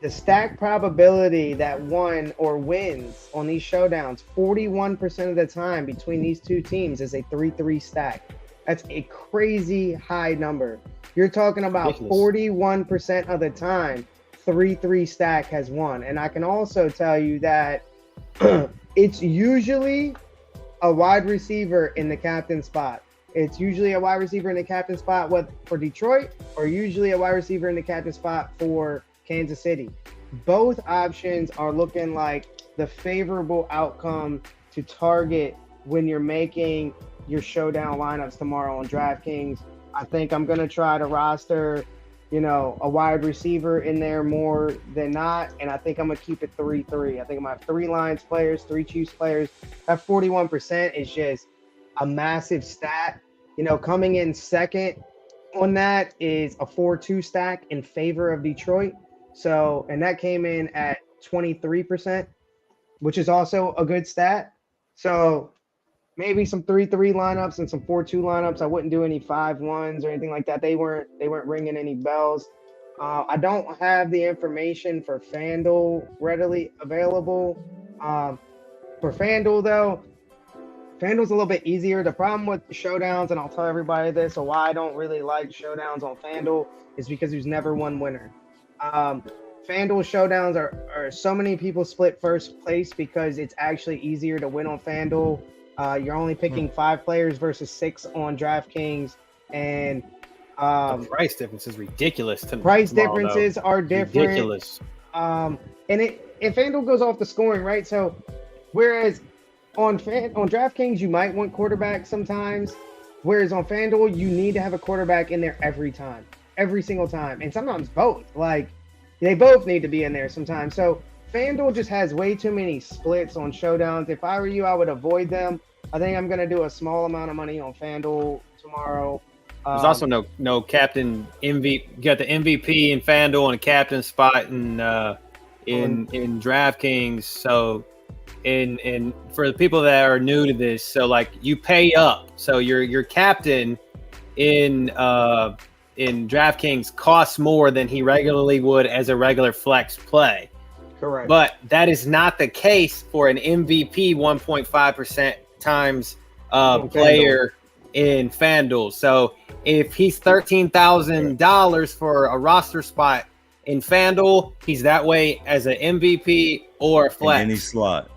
the stack probability that won or wins on these showdowns, 41% of the time between these two teams is a 3-3 stack. That's a crazy high number. You're talking about 41% of the time, 3-3 stack has won. And I can also tell you that it's usually a wide receiver in the captain spot. It's usually a wide receiver in the captain spot for Detroit, or usually a wide receiver in the captain spot for Kansas City. Both options are looking like the favorable outcome to target when you're making your showdown lineups tomorrow on DraftKings. I think I'm going to try to roster, a wide receiver in there more than not. And I think I'm going to keep it 3-3. I think I'm going to have 3 Lions players, 3 Chiefs players. That 41% is just a massive stat. Coming in second on that is a 4-2 stack in favor of Detroit. So, and that came in at 23%, which is also a good stat. So maybe some 3-3 lineups and some 4-2 lineups. I wouldn't do any 5-1s or anything like that. They weren't ringing any bells. I don't have the information for FanDuel readily available. For FanDuel though, FanDuel's a little bit easier. The problem with showdowns, and I'll tell everybody this, or why I don't really like showdowns on FanDuel, is because there's never one winner. FanDuel showdowns are so many people split first place because it's actually easier to win on FanDuel. You're only picking 5 players versus 6 on DraftKings, and the price difference is ridiculous. Price differences are different. Ridiculous. And FanDuel goes off the scoring, right? So whereas on DraftKings you might want quarterback sometimes, whereas on FanDuel you need to have a quarterback in there every single time, and sometimes both. Like they both need to be in there sometimes. So FanDuel just has way too many splits on showdowns. If I were you, I would avoid them. I think I'm going to do a small amount of money on FanDuel tomorrow. There's also no captain MVP. You got the MVP in FanDuel and a captain spot in DraftKings. So, and for the people that are new to this, so like you pay up. So your captain in DraftKings costs more than he regularly would as a regular flex play. Correct. But that is not the case for an MVP 1.5% times player in FanDuel. So if he's $13,000 for a roster spot in FanDuel, he's that way as an MVP or a flex. In any slot.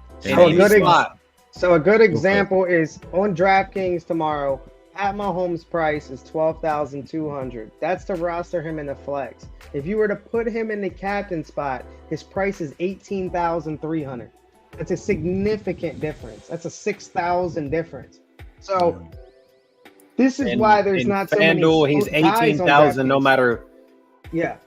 So a good example is on DraftKings tomorrow. Pat Mahomes' price is $12,200. That's to roster him in the flex. If you were to put him in the captain spot, his price is $18,300. That's a significant difference. That's a $6,000 difference. So this is why there's not so many. FanDuel, he's $18,000 no matter. Yeah.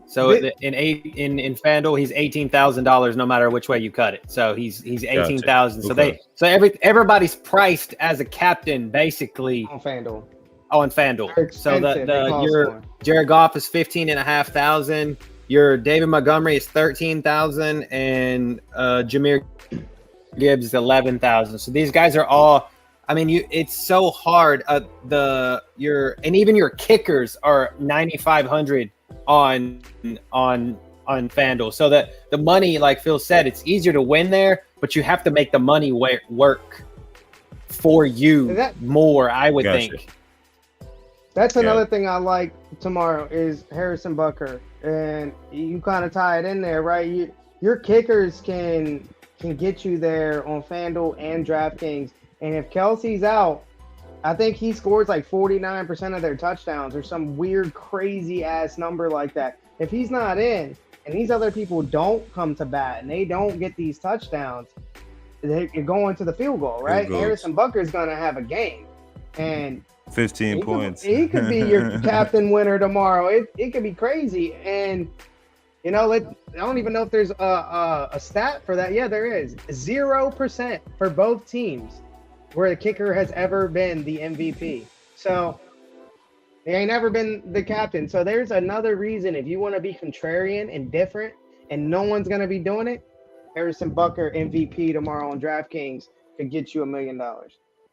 So in FanDuel, he's $18,000 no matter which way you cut it. So he's $18,000. Gotcha. So everybody's priced as a captain basically on FanDuel. Oh, on FanDuel. So your Jared Goff is $15,500. Your David Montgomery is $13,000, and Jahmyr Gibbs is $11,000. So these guys are all. I mean, it's so hard. And even your kickers are $9,500 on FanDuel. So that the money, like Phil said, it's easier to win there, but you have to make the money work. for you That- more, I would Gotcha. think. That's another thing I like tomorrow is Harrison Butker, and you kind of tie it in there, right? Your kickers can get you there on FanDuel and DraftKings, and if Kelsey's out, I think he scores like 49% of their touchdowns or some weird crazy ass number like that. If he's not in, and these other people don't come to bat and they don't get these touchdowns, you're going to the field goal, right? goals. Harrison Butker is going to have a game, and 15 points. He could be your captain winner tomorrow. It could be crazy. And, you know, I don't even know if there's a stat for that. Yeah, there is. 0% for both teams where the kicker has ever been the MVP. So they ain't never been the captain. So there's another reason if you want to be contrarian and different and no one's going to be doing it, Harrison Butker MVP tomorrow on DraftKings could get you $1 million.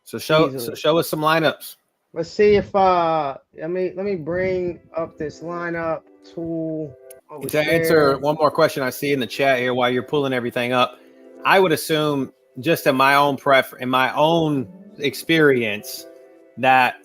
So show us some lineups. Let's see if let me bring up this lineup tool. To answer one more question I see in the chat here while you're pulling everything up, I would assume just in my own experience that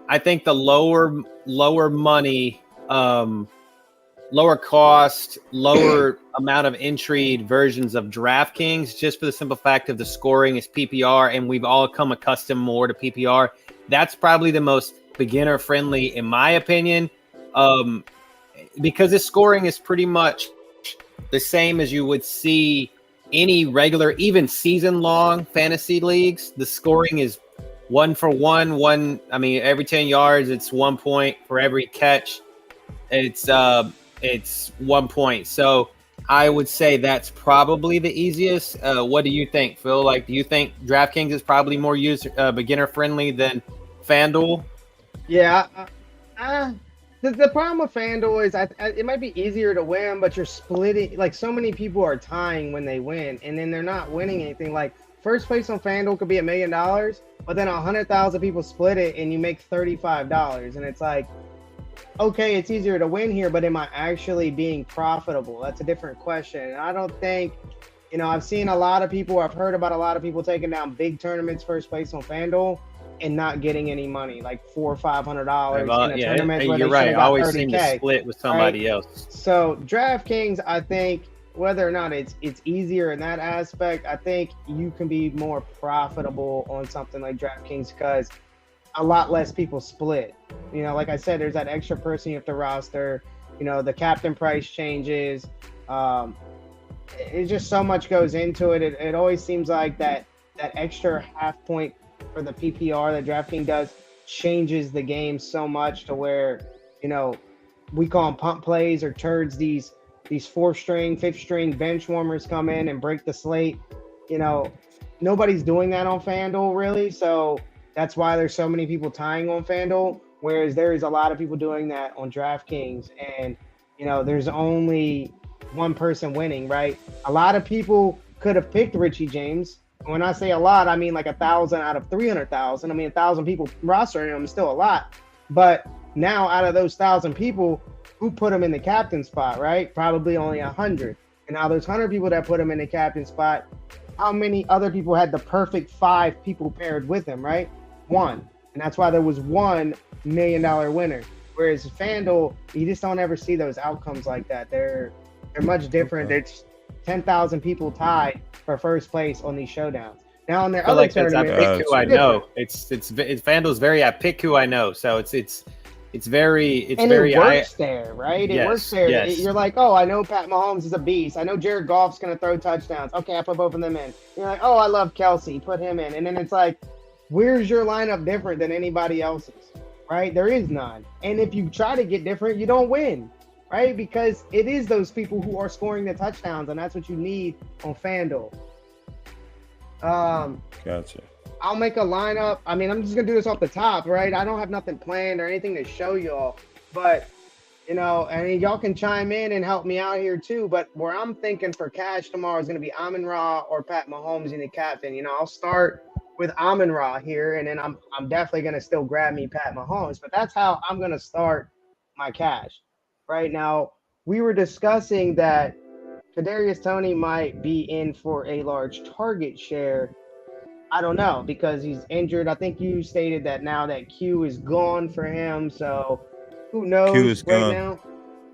I think the lower money, lower cost, lower amount of intrigue versions of DraftKings, just for the simple fact of the scoring is PPR, and we've all come accustomed more to PPR. That's probably the most beginner friendly, in my opinion, because the scoring is pretty much the same as you would see any regular, even season long fantasy leagues. The scoring is 1 for 1. I mean, every 10 yards, it's 1 point. For every catch, it's 1 point. So I would say that's probably the easiest. What do you think, Phil? Like, do you think DraftKings is probably more beginner friendly than FanDuel? Yeah. The problem with FanDuel is it might be easier to win, but you're splitting. Like, so many people are tying when they win, and then they're not winning anything. Like, first place on FanDuel could be $1 million, but then 100,000 people split it, and you make $35. And it's like, okay, it's easier to win here, but am I actually being profitable? That's a different question. And I don't think, I've seen a lot of people, I've heard about a lot of people taking down big tournaments first place on FanDuel and not getting any money, like $400 or $500 in a tournament where you're they right. should I have always got seem 30K. to split with somebody else. So DraftKings, I think, whether or not it's easier in that aspect, I think you can be more profitable on something like DraftKings because a lot less people split. Like I said, there's that extra person you have to roster. The captain price changes. It's just so much goes into it. It always seems like that extra half point for the PPR that DraftKings does changes the game so much to where, we call them pump plays or turds. These 4th string, 5th string bench warmers come in and break the slate. Nobody's doing that on FanDuel really. So that's why there's so many people tying on FanDuel, whereas there's a lot of people doing that on DraftKings. And, there's only one person winning, right? A lot of people could have picked Richie James. When I say a lot, I mean like 1,000 out of 300,000. I mean, 1,000 people rostering him is still a lot. But now out of those 1,000 people, who put him in the captain spot, right? Probably only 100. And now there's 100 people that put him in the captain spot. How many other people had the perfect 5 people paired with him, right? 1. And that's why there was $1 million winner. Whereas FanDuel, you just don't ever see those outcomes like that. They're much different. There's 10,000 people tied for first place on these showdowns. Now on their other tournaments, I pick who I know. It's FanDuel's very I pick who I know. So it's very and very it works there, right? It works there. Yes. You're like, oh, I know Pat Mahomes is a beast. I know Jared Goff's gonna throw touchdowns. Okay, I put both of them in. You're like, oh, I love Kelsey. Put him in. And then it's like, where's your lineup different than anybody else's? Right? There is none. And if you try to get different, you don't win. Right? Because it is those people who are scoring the touchdowns, and that's what you need on FanDuel. Gotcha. I'll make a lineup. I mean, I'm just gonna do this off the top, right? I don't have nothing planned or anything to show y'all, but and y'all can chime in and help me out here too. But where I'm thinking for cash tomorrow is gonna be Amon-Ra or Pat Mahomes in the captain. I'll start with Amon-Ra here, and then I'm definitely gonna still grab me Pat Mahomes. But that's how I'm gonna start my cash. Right now, we were discussing that Kadarius Toney might be in for a large target share. I don't know because he's injured. I think you stated that now that Q is gone for him. So who knows is right gone. now?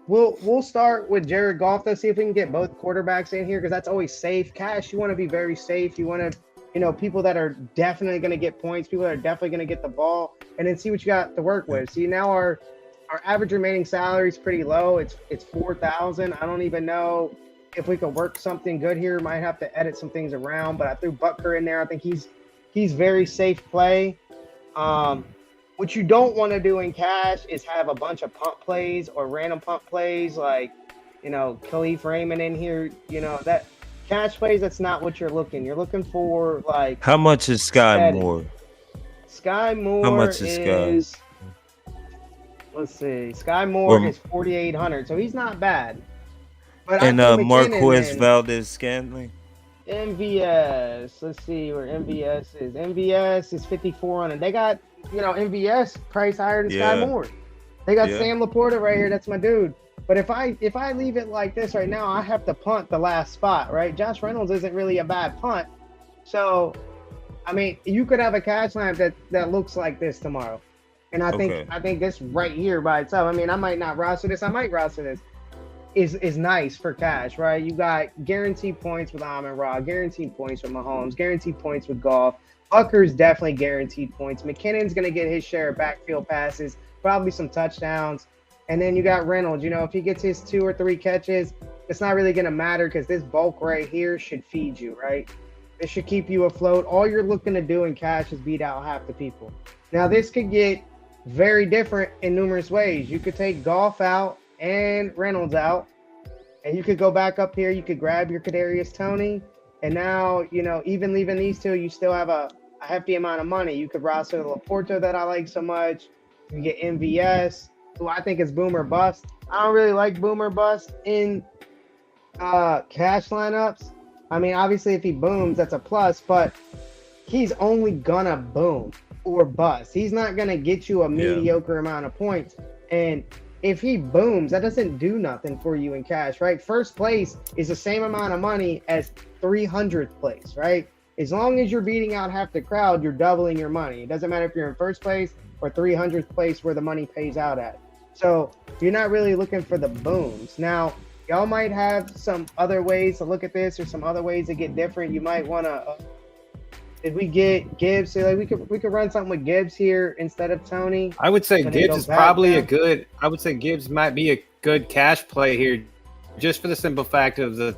We'll start with Jared Goff. Let's see if we can get both quarterbacks in here because that's always safe. Cash, you want to be very safe. You want to, people that are definitely going to get points, people that are definitely going to get the ball, and then see what you got to work with. See, now our average remaining salary is pretty low. It's $4,000. I don't even know if we could work something good here. Might have to edit some things around, but I threw Butker in there. I think he's very safe play. What you don't want to do in cash is have a bunch of pump plays or random pump plays like, Khalif Raymond in here. That cash plays, that's not what you're looking. You're looking for like. How much is Sky Moore? Sky Moore How much is Sky? Let's see. Sky Moore is 4,800, so he's not bad. But and Marquez Valdez-Scantling? MVS. Let's see where MVS is. MVS is 5,400. They got, MVS price higher than Sky Moore. They got Sam Laporta right here. That's my dude. But if I leave it like this right now, I have to punt the last spot, right? Josh Reynolds isn't really a bad punt. So, I mean, you could have a cash lineup that looks like this tomorrow. And I think this right here by itself, I mean, I might not roster this. I might roster this. Is nice for cash, right? You got guaranteed points with Amon-Ra, guaranteed points with Mahomes, guaranteed points with Goff. Butker's definitely guaranteed points. McKinnon's going to get his share of backfield passes, probably some touchdowns. And then you got Reynolds. If he gets his 2 or 3 catches, it's not really going to matter because this bulk right here should feed you, right? It should keep you afloat. All you're looking to do in cash is beat out half the people. Now, this could get very different in numerous ways. You could take Goff out and Reynolds out, and you could go back up here. You could grab your Kadarius Toney, and now, even leaving these two, you still have a hefty amount of money. You could roster the Laporta that I like so much. You get MVS, who I think is boom or bust. I don't really like boom or bust in cash lineups. I mean, obviously, if he booms, that's a plus, but he's only gonna boom or bust. He's not gonna get you a mediocre amount of points. And if he booms, that doesn't do nothing for you in cash, right? First place is the same amount of money as 300th place, right? As long as you're beating out half the crowd, you're doubling your money. It doesn't matter if you're in first place or 300th place where the money pays out at. So you're not really looking for the booms. Now, y'all might have some other ways to look at this or some other ways to get different. You might want to, if we get Gibbs, so like we could run something with Gibbs here instead of Toney. I would say Gibbs is probably I would say Gibbs might be a good cash play here, just for the simple fact of the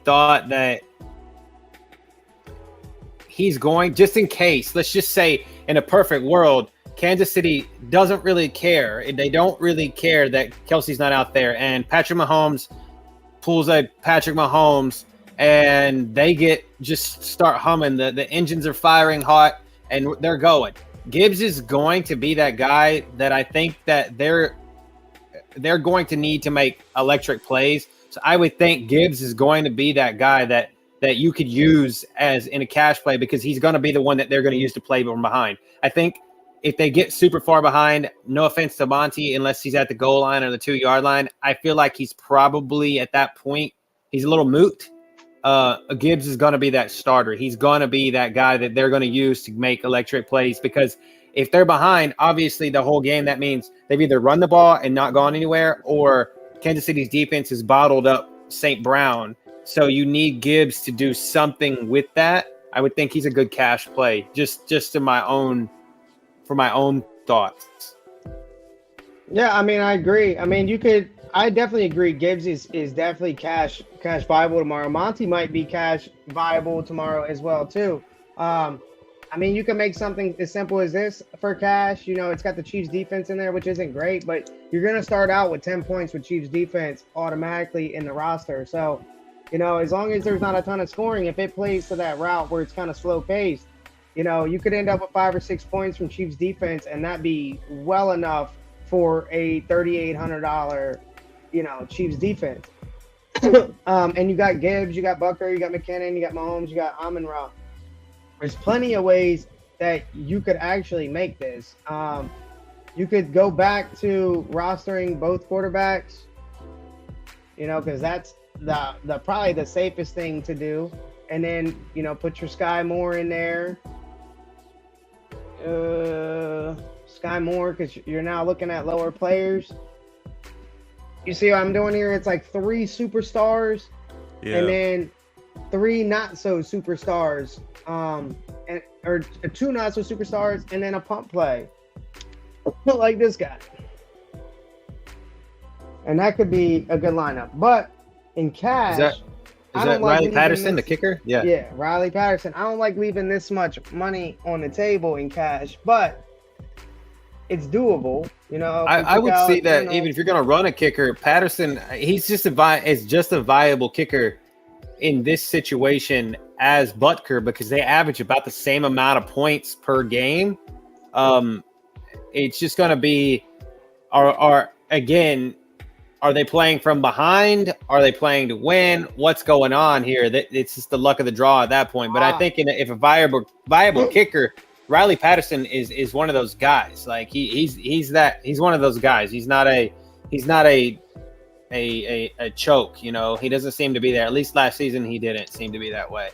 thought that he's going, just in case, let's just say in a perfect world, Kansas City doesn't really care. They don't really care that Kelsey's not out there, and Patrick Mahomes pulls a Patrick Mahomes, and they just start humming. The engines are firing hot, and they're going. Gibbs is going to be that guy that I think that they're going to need to make electric plays. So I would think Gibbs is going to be that guy that you could use as in a cash play, because he's going to be the one that they're going to use to play from behind. I think if they get super far behind, no offense to Monty, unless he's at the goal line or the 2-yard line, I feel like he's probably at that point, he's a little moot. Gibbs is going to be that starter. He's going to be that guy that they're going to use to make electric plays, because if they're behind, obviously the whole game, that means they've either run the ball and not gone anywhere, or Kansas City's defense has bottled up St. Brown. So you need Gibbs to do something with that. I would think he's a good cash play, just for my own thoughts. Yeah, I mean, I agree. I mean, I definitely agree. Gibbs is definitely cash viable tomorrow. Monty might be cash viable tomorrow as well too. I mean, you can make something as simple as this for cash. It's got the Chiefs defense in there, which isn't great, but you're going to start out with 10 points with Chiefs defense automatically in the roster. So, as long as there's not a ton of scoring, if it plays to that route where it's kind of slow paced, you could end up with 5 or 6 points from Chiefs defense, and that be well enough for a $3,800, Chiefs defense. And you got Gibbs, you got Butker, you got McKinnon, you got Mahomes, you got Amon-Ra. There's plenty of ways that you could actually make this. You could go back to rostering both quarterbacks, because that's the probably the safest thing to do. and then put your Sky Moore in there. Sky Moore, because you're now looking at lower players. You see what I'm doing here? It's like 3 superstars, and then 3 not so superstars, or 2 not so superstars, and then a pump play like this guy. And that could be a good lineup. But in cash, is that Riley Patterson, the kicker? Yeah, Riley Patterson. I don't like leaving this much money on the table in cash, but it's doable. I would see that even if you're going to run a kicker, Patterson, he's just a viable kicker in this situation as Butker, because they average about the same amount of points per game. It's just going to be, are they playing from behind? Are they playing to win? What's going on here? It's just the luck of the draw at that point. But I think if a viable kicker, Riley Patterson is one of those guys. Like he's one of those guys. He's not a choke. He doesn't seem to be there. At least last season he didn't seem to be that way.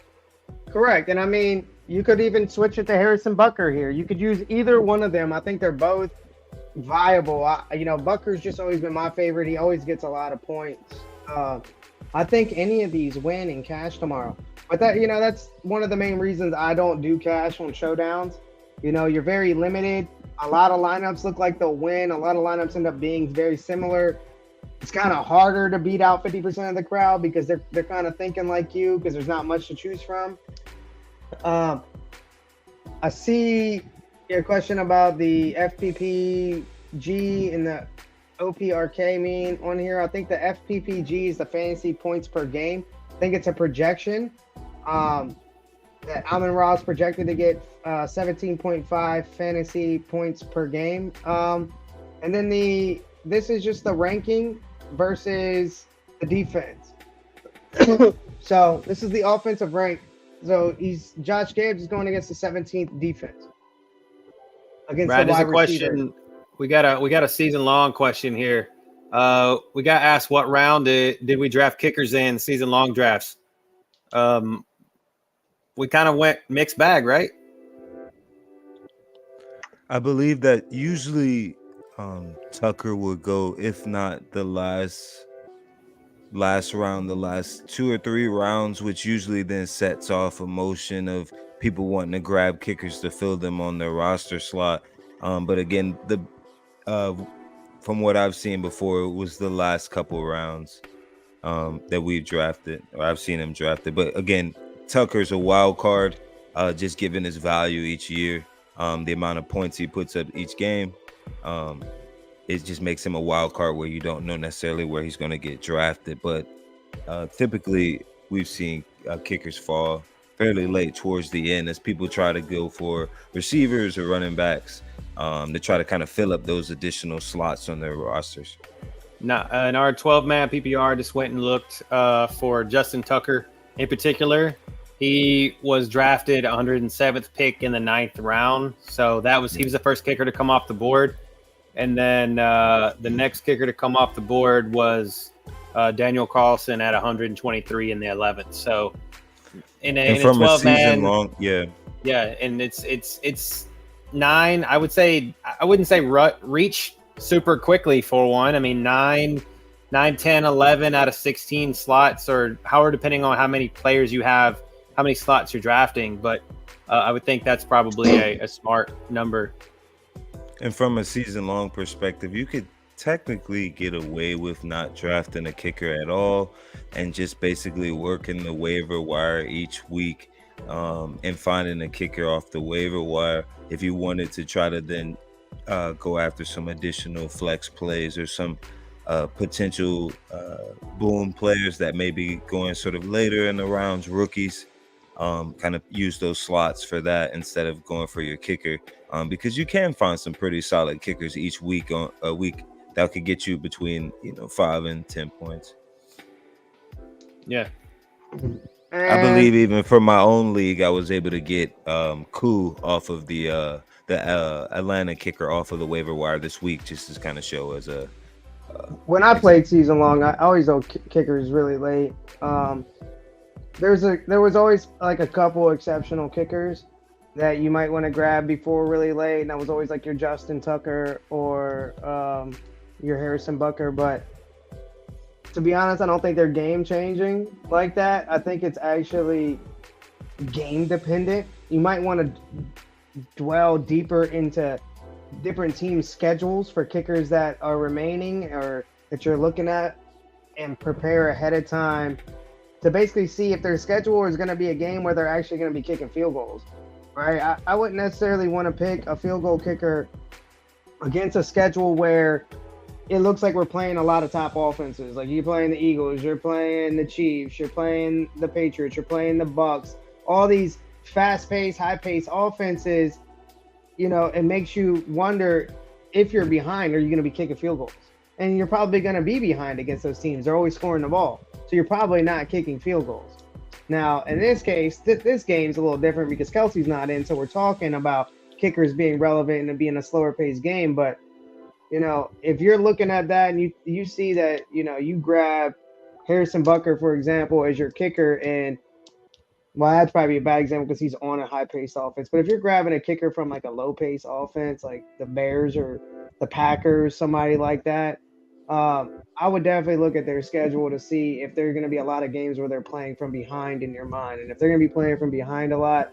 Correct. And I mean, you could even switch it to Harrison Butker here. You could use either one of them. I think they're both viable. Butker's just always been my favorite. He always gets a lot of points. I think any of these win in cash tomorrow. But that's one of the main reasons I don't do cash on showdowns. You're very limited. A lot of lineups look like they'll win. A lot of lineups end up being very similar. It's kind of harder to beat out 50% of the crowd because they're kind of thinking like you, because there's not much to choose from. I see your question about the FPPG and the OPRK mean on here. I think the FPPG is the fantasy points per game. I think it's a projection. That Amon-Ra's projected to get 17.5 fantasy points per game. And then this is just the ranking versus the defense. So this is the offensive rank. So Josh Gibbs is going against the 17th defense. Against Brad, the there's wide a question. receiver. We got a season long question here. We got asked what round did we draft kickers in season long drafts? We kind of went mixed bag, right? I believe that usually Tucker would go, if not the last round, the last 2 or 3 rounds, which usually then sets off a motion of people wanting to grab kickers to fill them on their roster slot. But again, from what I've seen before, it was the last couple rounds that we've drafted, or I've seen him drafted. But again, Tucker's a wild card, just given his value each year, the amount of points he puts up each game. It just makes him a wild card where you don't know necessarily where he's going to get drafted. But typically, we've seen kickers fall fairly late towards the end as people try to go for receivers or running backs to try to kind of fill up those additional slots on their rosters. Now, in our 12-man PPR, just went and looked for Justin Tucker in particular. He was drafted 107th pick in the 9th round. So he was the first kicker to come off the board. And then the next kicker to come off the board was Daniel Carlson at 123 in the 11th. So in a 12-man, long, yeah, and it's 9. I wouldn't say reach super quickly for one. I mean 9, 10, 11 out of 16 slots, or however, depending on how many players you have, how many slots you're drafting. But I would think that's probably a smart number. And from a season-long perspective, you could technically get away with not drafting a kicker at all and just basically working the waiver wire each week and finding a kicker off the waiver wire if you wanted to try to then go after some additional flex plays or some potential boom players that may be going sort of later in the rounds, rookies. Kind of use those slots for that instead of going for your kicker, because you can find some pretty solid kickers each week on a week that could get you between 5 and 10 points. Yeah, I believe even for my own league, I was able to get Koo off of the Atlanta kicker off of the waiver wire this week, just to kind of show as a. When I played season long, I always go kickers really late. there was always like a couple exceptional kickers that you might want to grab before really late, and that was always like your Justin Tucker or your Harrison Butker. But to be honest, I don't think they're game changing like that. I think it's actually game dependent. You might want to dwell deeper into different team schedules for kickers that are remaining or that you're looking at, and prepare ahead of time to basically see if their schedule is going to be a game where they're actually going to be kicking field goals, right? I wouldn't necessarily want to pick a field goal kicker against a schedule where it looks like we're playing a lot of top offenses. Like you're playing the Eagles, you're playing the Chiefs, you're playing the Patriots, you're playing the Bucks, all these fast-paced, high-paced offenses. You know, it makes you wonder, if you're behind, are you going to be kicking field goals? And you're probably going to be behind against those teams. They're always scoring the ball. So you're probably not kicking field goals. Now, in this case, this game's a little different because Kelsey's not in. So we're talking about kickers being relevant and being a slower paced game. But, you know, if you're looking at that and you see that, you know, you grab Harrison Butker, for example, as your kicker, and well, that's probably a bad example because he's on a high-paced offense. But if you're grabbing a kicker from like a low-paced offense, like the Bears or the Packers, somebody like that, I would definitely look at their schedule to see if there are going to be a lot of games where they're playing from behind in your mind. And if they're going to be playing from behind a lot,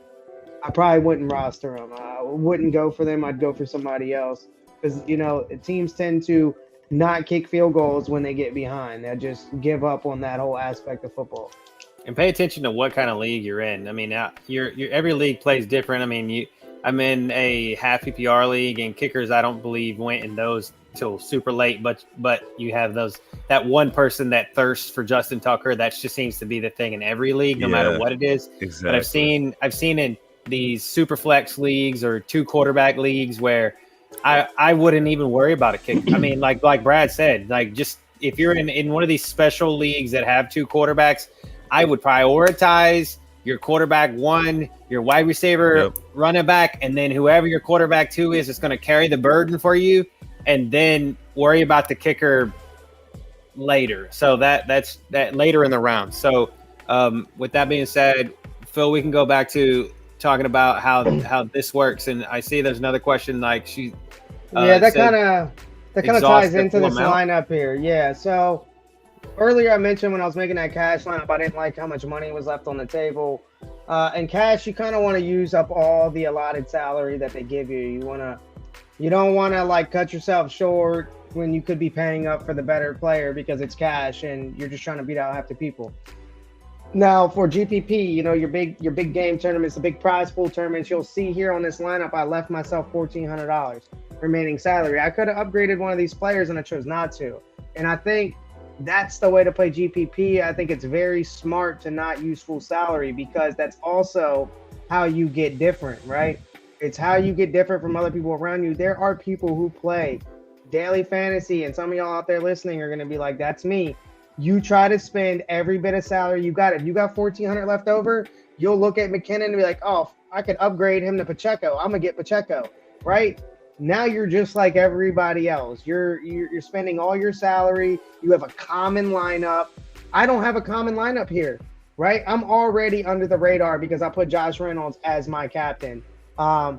I probably wouldn't roster them. I wouldn't go for them. I'd go for somebody else because, you know, teams tend to not kick field goals when they get behind. They just give up on that whole aspect of football. And pay attention to what kind of league you're in. I mean, you're every league plays different. I mean, I'm in a half PPR league, and kickers I don't believe went in those till super late. But you have that one person that thirsts for Justin Tucker. That just seems to be the thing in every league, no matter what it is. Exactly. But I've seen in these super flex leagues or 2 quarterback leagues where I wouldn't even worry about a kick. I mean, like Brad said, like just if you're in one of these special leagues that have 2 quarterbacks, I would prioritize your quarterback 1, your wide receiver, running back, and then whoever your quarterback 2 is going to carry the burden for you, and then worry about the kicker later. So that's later in the round. So with that being said, Phil, we can go back to talking about how this works. And I see there's another question. Like that kind of ties into this lineup here. Yeah. So earlier I mentioned when I was making that cash lineup, I didn't like how much money was left on the table. And cash, you kind of want to use up all the allotted salary that they give you. You don't want to like cut yourself short when you could be paying up for the better player because it's cash and you're just trying to beat out half the people. Now for GPP, you know, your big game tournaments, the big prize pool tournaments, you'll see here on this lineup, I left myself $1,400 remaining salary. I could have upgraded one of these players and I chose not to. And I think that's the way to play GPP. I think it's very smart to not use full salary because that's also how you get different, right? It's how you get different from other people around you. There are people who play daily fantasy, and some of y'all out there listening are going to be like, that's me. You try to spend every bit of salary you got. If you got $1,400 left over, you'll look at McKinnon and be like, oh, I could upgrade him to Pacheco. I'm going to get Pacheco, right? Now you're just like everybody else. You're spending all your salary. You have a common lineup. I don't have a common lineup here, right? I'm already under the radar because I put Josh Reynolds as my captain. I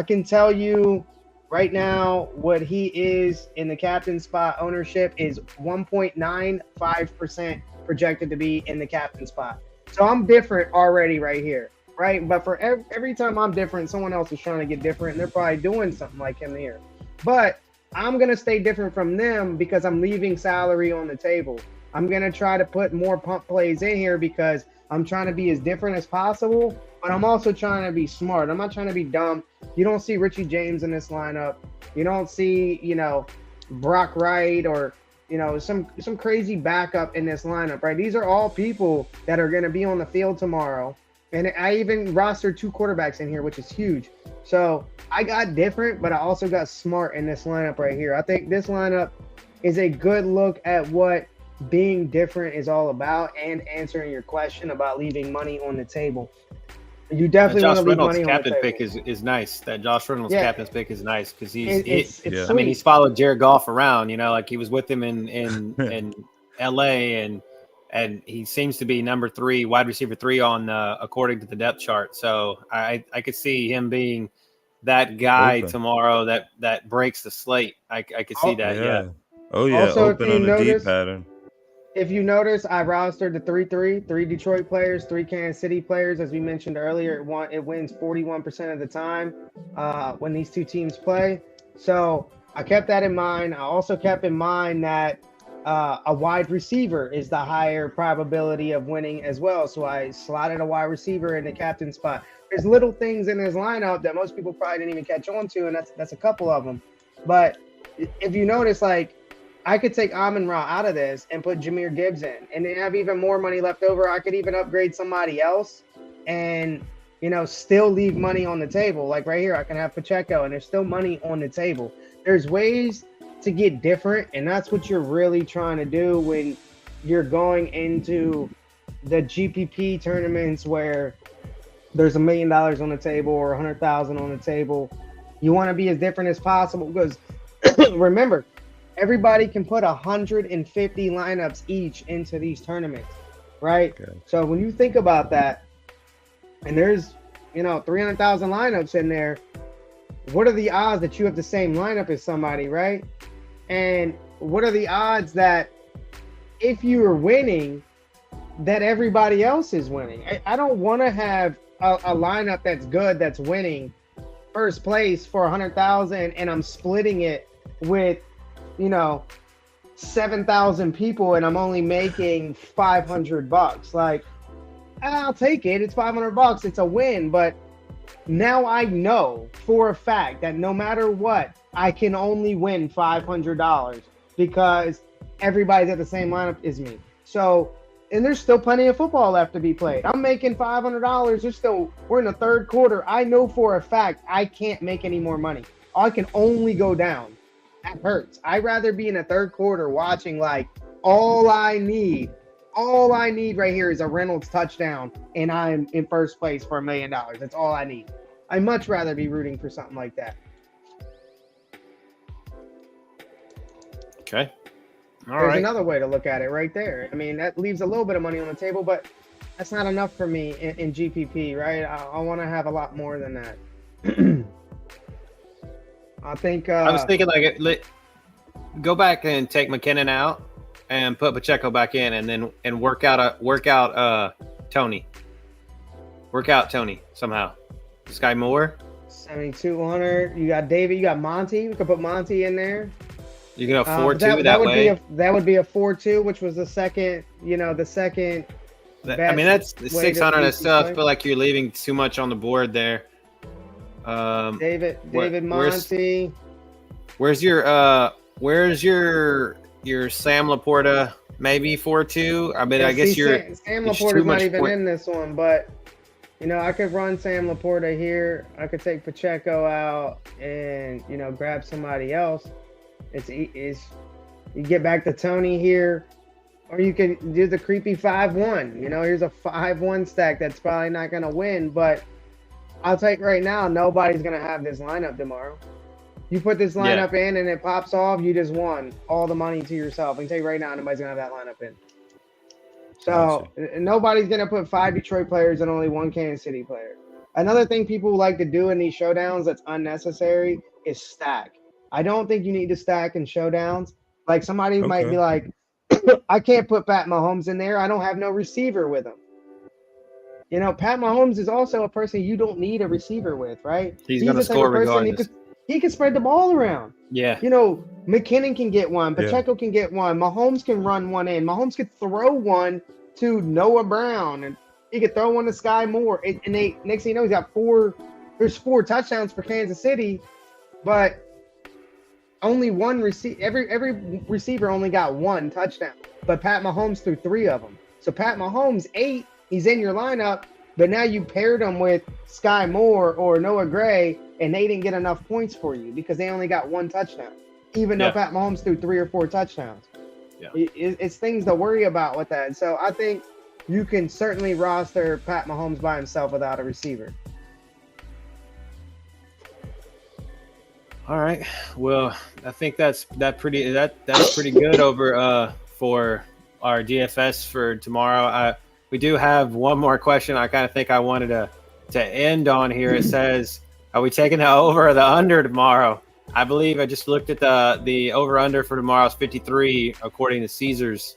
can tell you right now what he is in the captain spot. Ownership is 1.95% projected to be in the captain spot. So I'm different already right here. Right, but for every time I'm different, someone else is trying to get different, and they're probably doing something like him here. But I'm gonna stay different from them because I'm leaving salary on the table. I'm gonna try to put more pump plays in here because I'm trying to be as different as possible, but I'm also trying to be smart. I'm not trying to be dumb. You don't see Richie James in this lineup. You don't see, you know, Brock Wright or, you know, some crazy backup in this lineup, right? These are all people that are gonna be on the field tomorrow. And I even rostered 2 quarterbacks in here, which is huge. So I got different, but I also got smart in this lineup right here. I think this lineup is a good look at what being different is all about and answering your question about leaving money on the table. You definitely want to leave money on the table. Captain pick is nice. That Josh Reynolds captain's pick is nice because it's I mean, he's followed Jared Goff around. You know, like he was with him in LA, and and he seems to be number 3, wide receiver 3 on according to the depth chart. So I could see him being that guy tomorrow that breaks the slate. I could see that. Yeah. Oh yeah. Also, if Open you on the deep notice, pattern. if you notice, I rostered the 3-3, 3 Detroit players, 3 Kansas City players. As we mentioned earlier, it wins 41% of the time when these two teams play. So I kept that in mind. I also kept in mind that a wide receiver is the higher probability of winning as well. So I slotted a wide receiver in the captain spot. There's little things in his lineup that most people probably didn't even catch on to, and that's a couple of them. But if you notice, like, I could take Amon-Ra out of this and put Jahmyr Gibbs in and then have even more money left over. I could even upgrade somebody else and, still leave money on the table. Like right here, I can have Pacheco and there's still money on the table. There's ways to get different, and that's what you're really trying to do when you're going into the GPP tournaments where there's $1 million on the table or 100,000 on the table. You want to be as different as possible because remember, everybody can put 150 lineups each into these tournaments, right? Okay. So when you think about that, and there's 300,000 lineups in there, what are the odds that you have the same lineup as somebody, right? And what are the odds that if you are winning, that everybody else is winning? I don't want to have a lineup that's good, that's winning first place for 100,000, and I'm splitting it with 7,000 people and I'm only making $500. Like, I'll take it. It's $500. It's a win. But now I know for a fact that no matter what, I can only win $500 because everybody's at the same lineup as me. So, and there's still plenty of football left to be played. I'm making $500. We're in the third quarter. I know for a fact I can't make any more money. I can only go down. That hurts. I'd rather be in the third quarter watching, like, all I need right here is a Reynolds touchdown and I'm in first place for $1 million. That's all I need. I'd much rather be rooting for something like that. Okay. There's another way to look at it right there. I mean, that leaves a little bit of money on the table, but that's not enough for me in GPP, right? I want to have a lot more than that. I think I was thinking go back and take McKinnon out and put Pacheco back in, and then work out Tony. Work out Tony somehow. Sky Moore. 7,200. You got David. You got Monty. We could put Monty in there. You can go 4-2 that way. That would be a 4-2, which was the second. The second. I mean, that's 600 and stuff. I feel like you're leaving too much on the board there. David Monty. Where's your Sam Laporta? Maybe 4-2. I mean, I guess Sam Laporta's not even in this one, but I could run Sam Laporta here. I could take Pacheco out and grab somebody else. It's you get back to Tony here, or you can do the creepy 5-1. Here's a 5-1 stack that's probably not gonna win, but I'll take right now, nobody's going to have this lineup tomorrow. You put this lineup in and it pops off, you just won all the money to yourself. I can tell you right now, nobody's going to have that lineup in. So nobody's going to put 5 Detroit players and only 1 Kansas City player. Another thing people like to do in these showdowns that's unnecessary is stack. I don't think you need to stack in showdowns. Like somebody might be like, I can't put Pat Mahomes in there. I don't have no receiver with him. Pat Mahomes is also a person you don't need a receiver with, right? He's going to score regardless. He can spread the ball around. Yeah. McKinnon can get one. Pacheco can get one. Mahomes can run one in. Mahomes could throw one to Noah Brown, and he could throw one to Sky Moore. And next thing you know, he's got 4 touchdowns for Kansas City, but only one every receiver only got 1 touchdown. But Pat Mahomes threw 3 of them. So Pat Mahomes 8. He's in your lineup, but now you paired him with Sky Moore or Noah Gray, and they didn't get enough points for you because they only got 1 touchdown, even though Pat Mahomes threw 3 or 4 touchdowns. Yeah. It's things to worry about with that. So I think you can certainly roster Pat Mahomes by himself without a receiver. All right. Well, I think that's pretty good over for our DFS for tomorrow. We do have one more question. I kind of think I wanted to end on here. It says, "Are we taking the over or the under tomorrow?" I believe I just looked at the over under for tomorrow is 53 according to Caesars.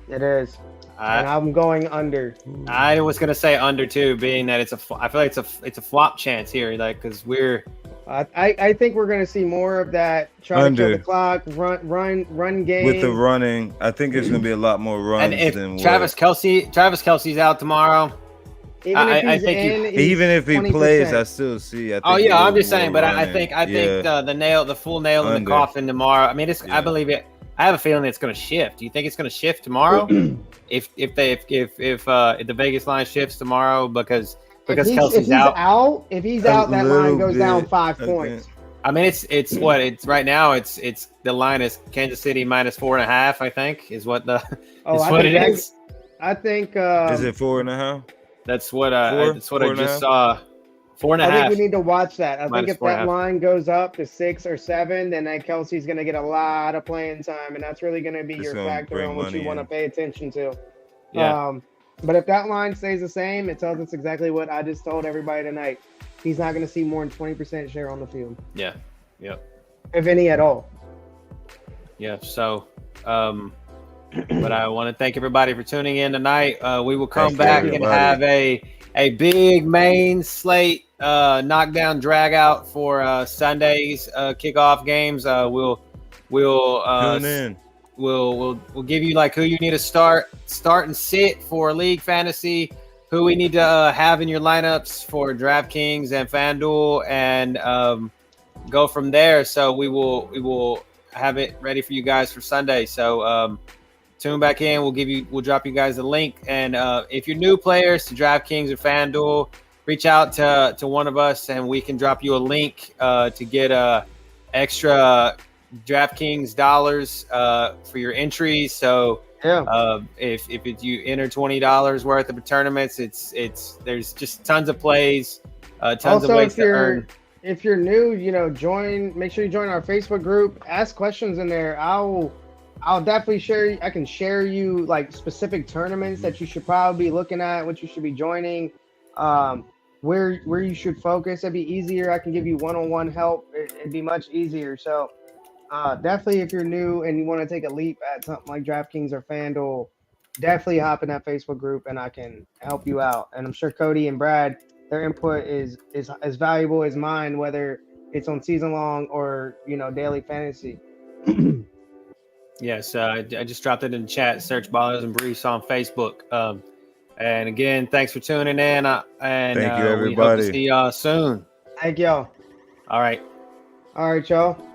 It is. And I'm going under. I was gonna say under too, being that I feel like it's a flop chance here, like because we're. I think we're gonna see more of that. Try to kill the clock, run game with the running. I think it's gonna be a lot more runs. And if than Travis Kelce's out tomorrow. Even if he 20%. plays, I still see. I think I'm just saying, but I think the full nail in the coffin tomorrow. I mean, I believe it. I have a feeling it's going to shift. Do you think it's going to shift tomorrow? if the Vegas line shifts tomorrow because Kelce's out? If he's out, that line goes down 5 points. I mean, it's right now. It's the line is Kansas City minus 4.5. I think is what it is. I think. Is it 4.5? That's what I just saw. 4.5. I think we need to watch that. I think if that 4.5. line goes up to 6 or 7, then that Kelsey's going to get a lot of playing time, and that's really going to be your factor on what you want to pay attention to. Yeah. But if that line stays the same, it tells us exactly what I just told everybody tonight. He's not going to see more than 20% share on the field. Yeah. Yep. If any at all. Yeah. So, but I want to thank everybody for tuning in tonight. We will come back and have a big main slate knockdown drag out for Sunday's kickoff games. We'll tune in. We'll give you like who you need to start and sit for league fantasy, who we need to have in your lineups for DraftKings and FanDuel, and go from there. So we will have it ready for you guys for Sunday. So tune back in. We'll drop you guys a link. And if you're new players to DraftKings or FanDuel, reach out to one of us and we can drop you a link to get extra DraftKings dollars for your entries. So if you enter $20 worth of tournaments, there's just tons of plays, tons of ways to earn. If you're new, make sure you join our Facebook group. Ask questions in there. I'll definitely share. I can share you like specific tournaments that you should probably be looking at, what you should be joining, where you should focus. It'd be easier. I can give you one-on-one help. It'd be much easier. So definitely, if you're new and you want to take a leap at something like DraftKings or FanDuel, definitely hop in that Facebook group and I can help you out. And I'm sure Cody and Brad, their input is as valuable as mine, whether it's on season long or daily fantasy. Yes, I just dropped it in the chat. Search Ballers and Briefs on Facebook. And again, thanks for tuning in. And thank you, everybody. We hope to see y'all soon. Thank y'all. All right, y'all.